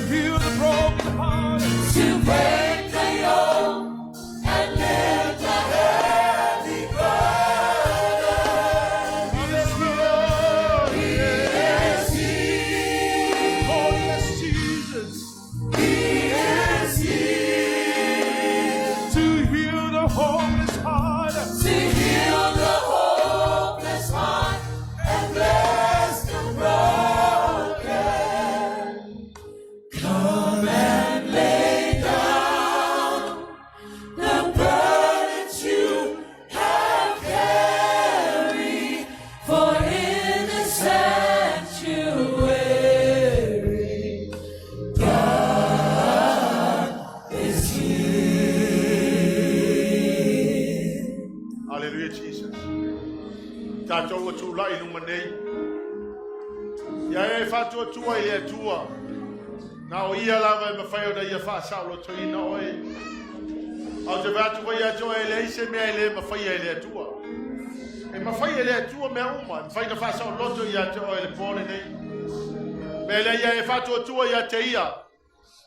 heal the broken heart. To break the yoke and lift the heavy burden. He is here. Oh, yes, Jesus. He is here. To heal the homeless heart. To heal the hopeless heart and bless the broken. Come and lay down the burdens you have carried, for in the sanctuary, God is here. Hallelujah, Jesus. Tato o tu lai numa nei. Ya e fatu tua e tua. Na o ia lava me fai o da ia fa saulo to ina oi. Au te vatu ia to e le se me le me fai e tua. E me fai e tua me uma, me fai da fa saulo to ia to e le pole nei. Me le ia e fatu tua ia te ia.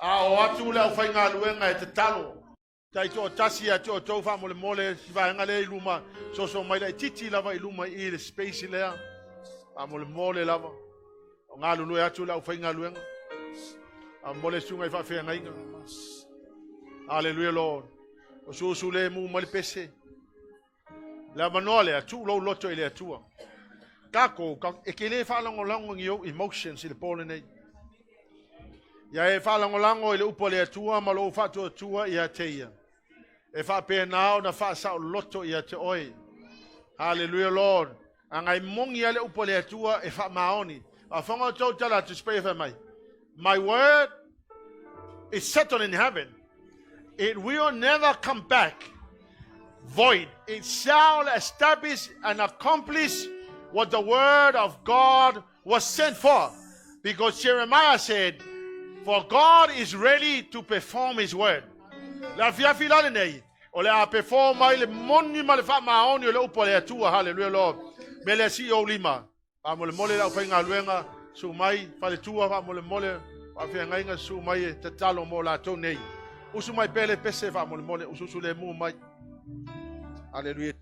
A o atu le au fai ngā luenga e te talo. Tai to tasi a to fa mole mole si va ngale iluma so mai le titi lava iluma I le space lea a mole mole lava o nga lulu atu la fa nga luenga a mole sunga I fa fe nga inga. Hallelujah Lord. O so le mu mole pese la manole atu lo loto ile atua kako e ke le fa lango ngio emotions I le pole nei ya e fa lango ile upole atua ma lo fa to tua ia teia e fa pe nao na fa sa loto ia te oi. Hallelujah Lord. Angai mongi ale upole atua e fa maoni a fonga to tala to spray for my word is settled in heaven. It will never come back void. It shall establish and accomplish what the word of God was sent for, because Jeremiah said, for God is ready to perform his word. La fia filale nei o le a perform mai le moni ma le fa maoni o le upole atua. Hallelujah Lord. Me le si o lima a mo le mole la fainga luenga su mai fa le tua fa mo le mole fa fia ngainga su mai te talo mo la to nei usu mai pele pese fa mo le mole usu le mu mai. Hallelujah.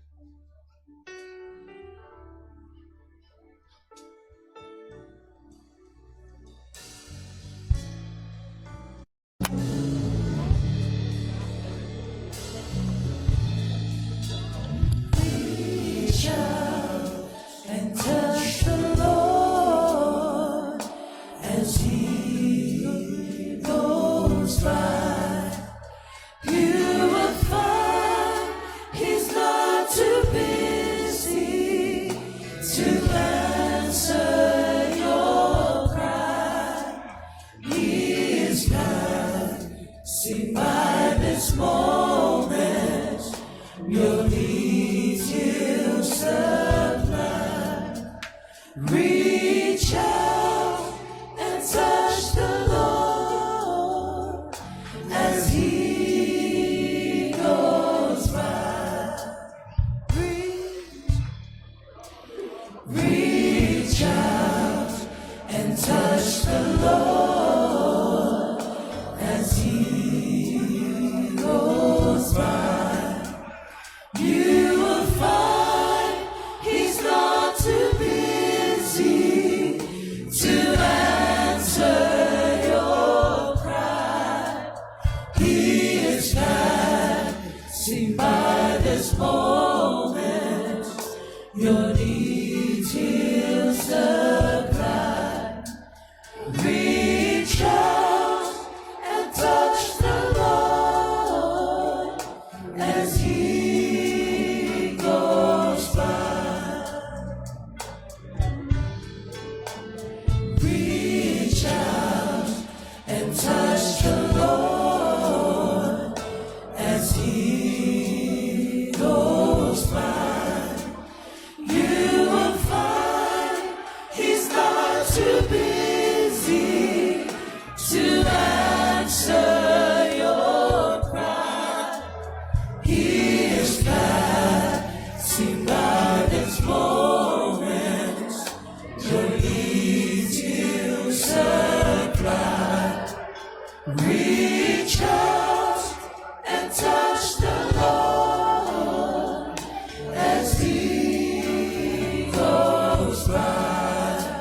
Reach out and touch the Lord as He goes by. You will find He's not too busy to answer your cry. He is passing by this moment. Your needs He'll supply. Reach out and touch the Lord as He goes by. Reach out and touch the Lord as He goes by. You will find He's not too busy to answer your cry. He is passing by this moment. Your needs He'll supply. Reach out and touch the Lord as He goes by.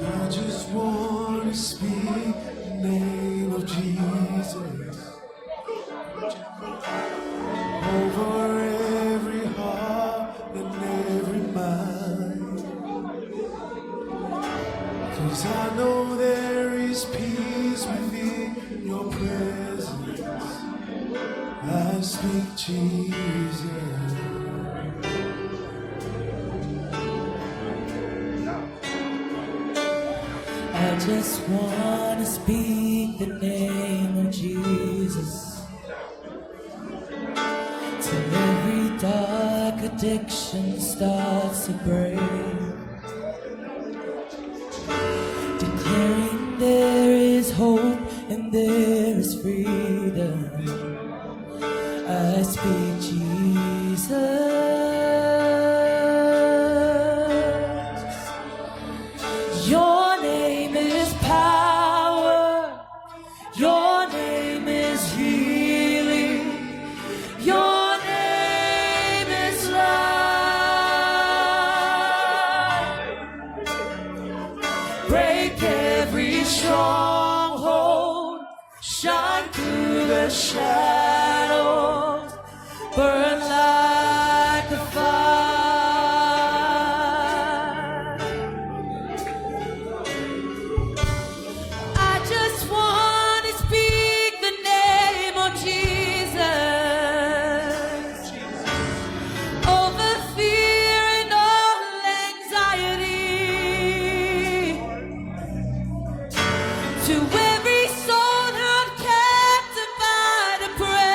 I just want to speak the name of Jesus over every heart and every mind. 'Cause I know there is peace within your presence. I speak Jesus. I just want to speak the name of Jesus till every dark addiction starts to break, declaring there is hope and there is freedom. I speak Jesus. Your name is power. Your name is healing. Your name is life. Break every stronghold. Shine through the shadows. Burn like a fire. I just want to speak the name of Jesus over fear and all anxiety, to every soul held captive by the prayer.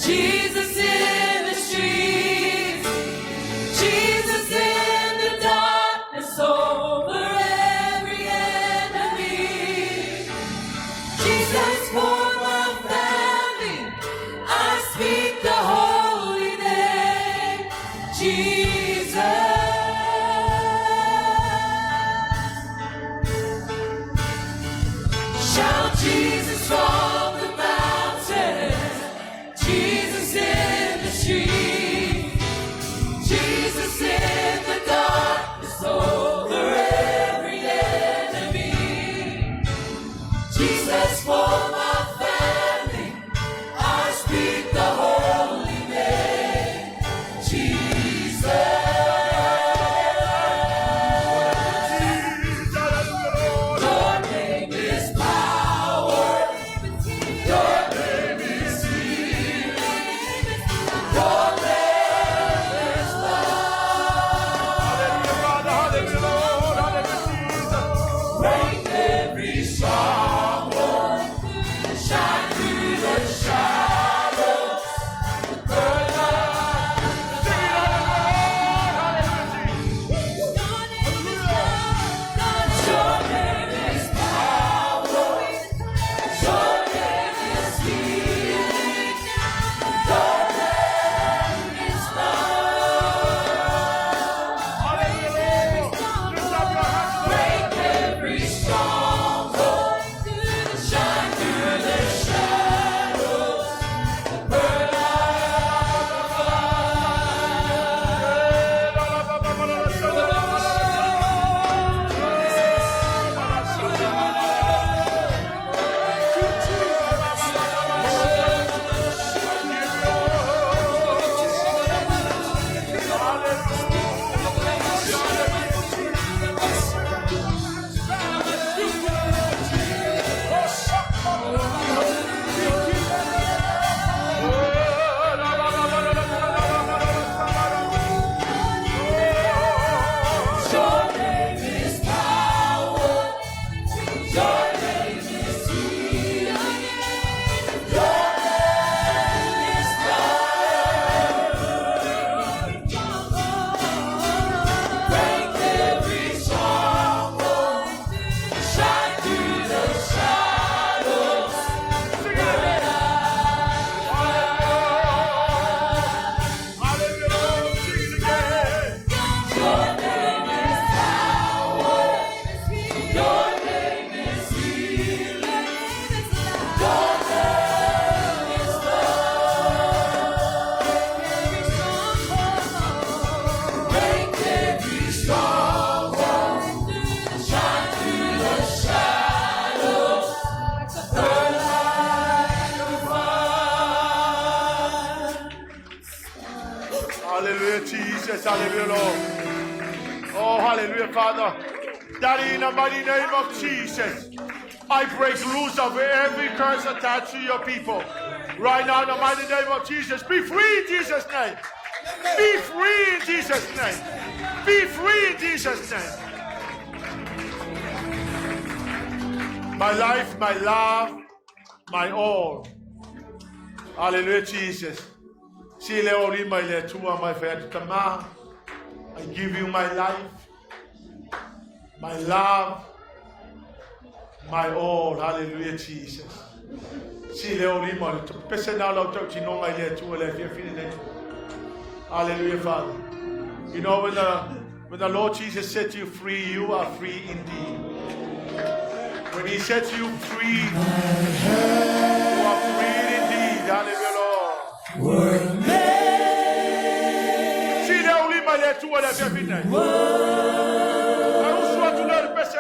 Jesus in the streets, Jesus in the darkness over every enemy. Jesus for my family, I speak the holy name, Jesus. Shout Jesus from the mountains, Jesus in the street, Jesus in the darkness over every enemy. Jesus for my family, I speak the holy name, Jesus. Your name is power, your name is healing, your name is love. Break every stronghold, shine through the shadows, burn light. Your name is power, your name is healing, your name is love. Break every stronghold, shine through the shadows, burn Your name is power, your name is healing, your name is love. Break every stronghold, shine through the shadows, burn it Your name is power, your name is healing, your name is love. Break every stronghold, shine through the shadows, burn like a fire. Hallelujah, Jesus. Hallelujah, Lord. Oh, hallelujah, Father. Daddy, in the mighty name of Jesus, I break loose of every curse attached to your people. Right now, in the mighty name of Jesus, be free in Jesus' name. Be free in Jesus' name. Be free in Jesus' name. My life, my love, my all. Hallelujah, Jesus. See, Lord, my letua, my faith, Tama. I give you my life, my love, my all. Hallelujah, Jesus. See, Lord, my personal no my letua, hallelujah, Father. You know, when the Lord Jesus set you free, you are free indeed. When He sets you free, you are free indeed. Hallelujah, Lord. See, the only my let to whatever every night. I also want to learn the best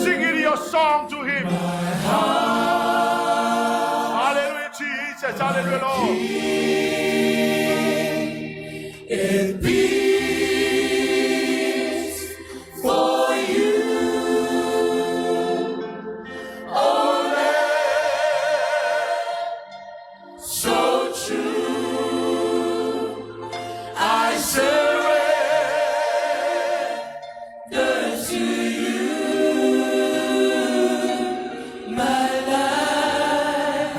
sing it your song to Him. Hallelujah, Jesus. Hallelujah, Lord. It beats for you. Oh, so true. I surrender to you, my life.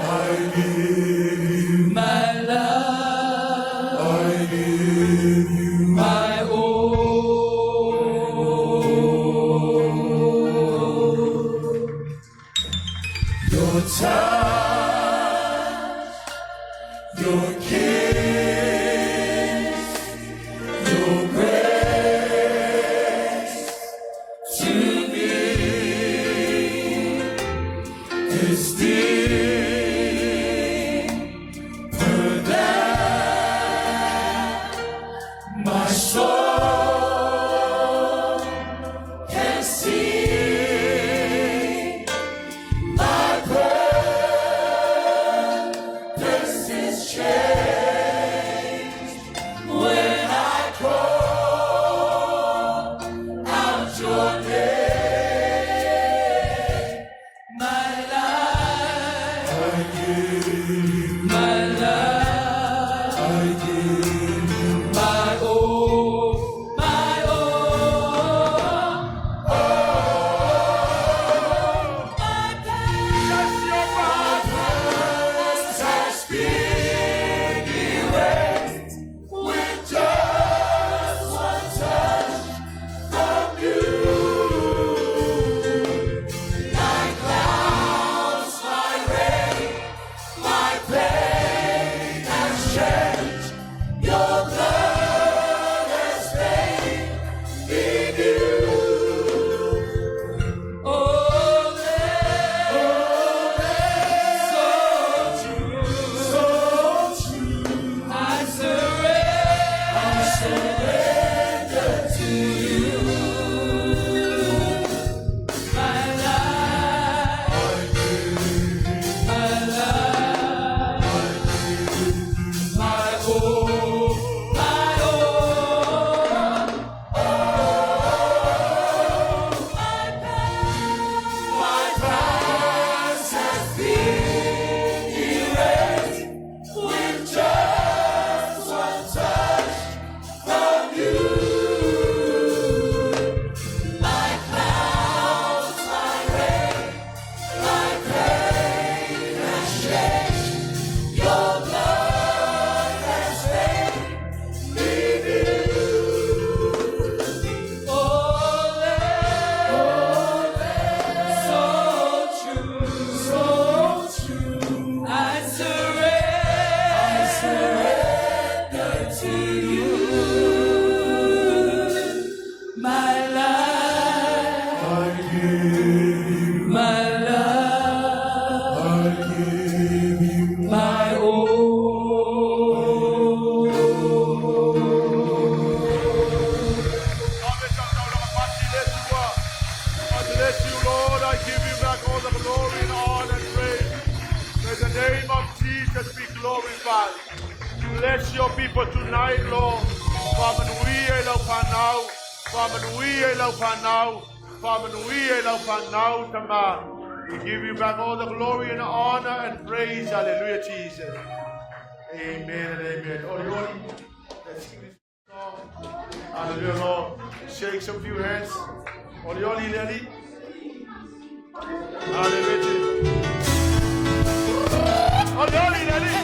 my love, I give you my all. Your touch, your kiss, your grace to me is deeper than my soul can see. My purpose is changed when I call out your name. My life, I give you my life, I give you my all, my all. My past has been erased with just one touch from you. Like clouds, my rain, my pain has changed. Your blood has made me new. Oh, so true. I surrender to you. My life, my life, my all, my all. My past has been erased with just one touch from you. Like clouds, my rain, my pain has changed. Your blood has made me new. So true. I surrender to you. My life, I give you my life, I give you my all. God bless you, Lord. I give you back all the glory and honor and praise. May the name of Jesus be glorified. Bless your people tonight, Lord. Wamanuia lau panau. Wamanuia lau panau. Wamanuia lau panau tama. We give you back all the glory and honor and praise. Hallelujah, Jesus. Amen and amen. Orioli, let's sing this song. Hallelujah, Lord. Shake some few hands. Orioli, Leli. Hallelujah, Jesus. Orioli, Leli.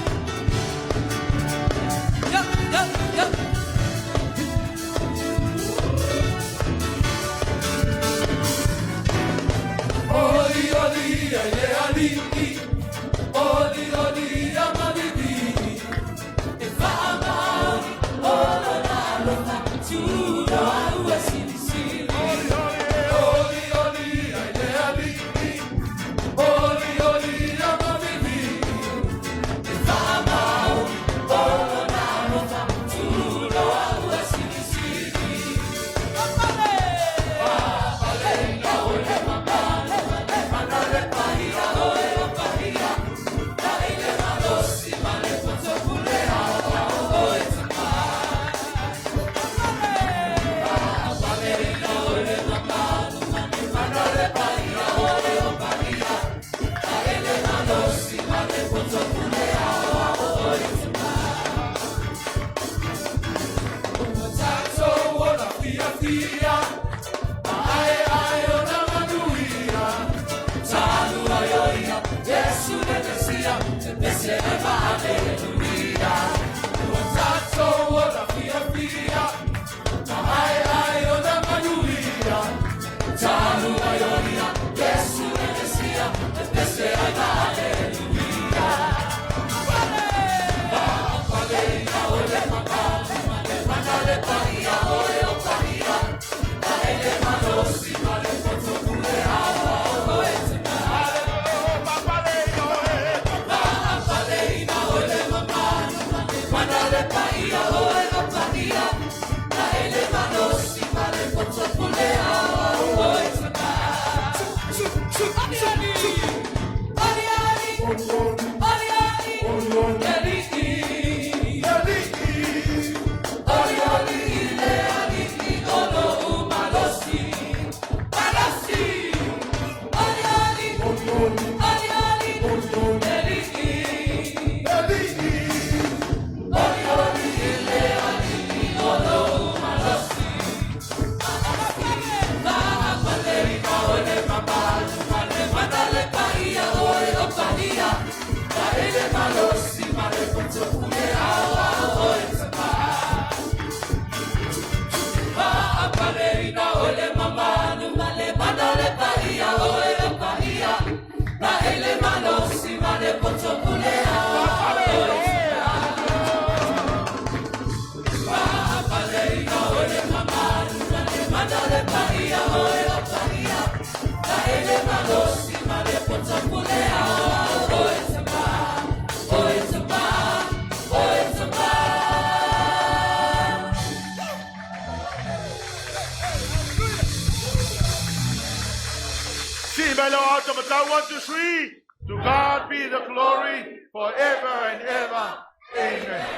Oli, oli, ele, ali, oli, oli, amali, if I'm out, all alone, to the west, oli, oli, ele, ali, oli, See by the heart of MataiO 1 to 3. To God be the glory forever and ever. Amen.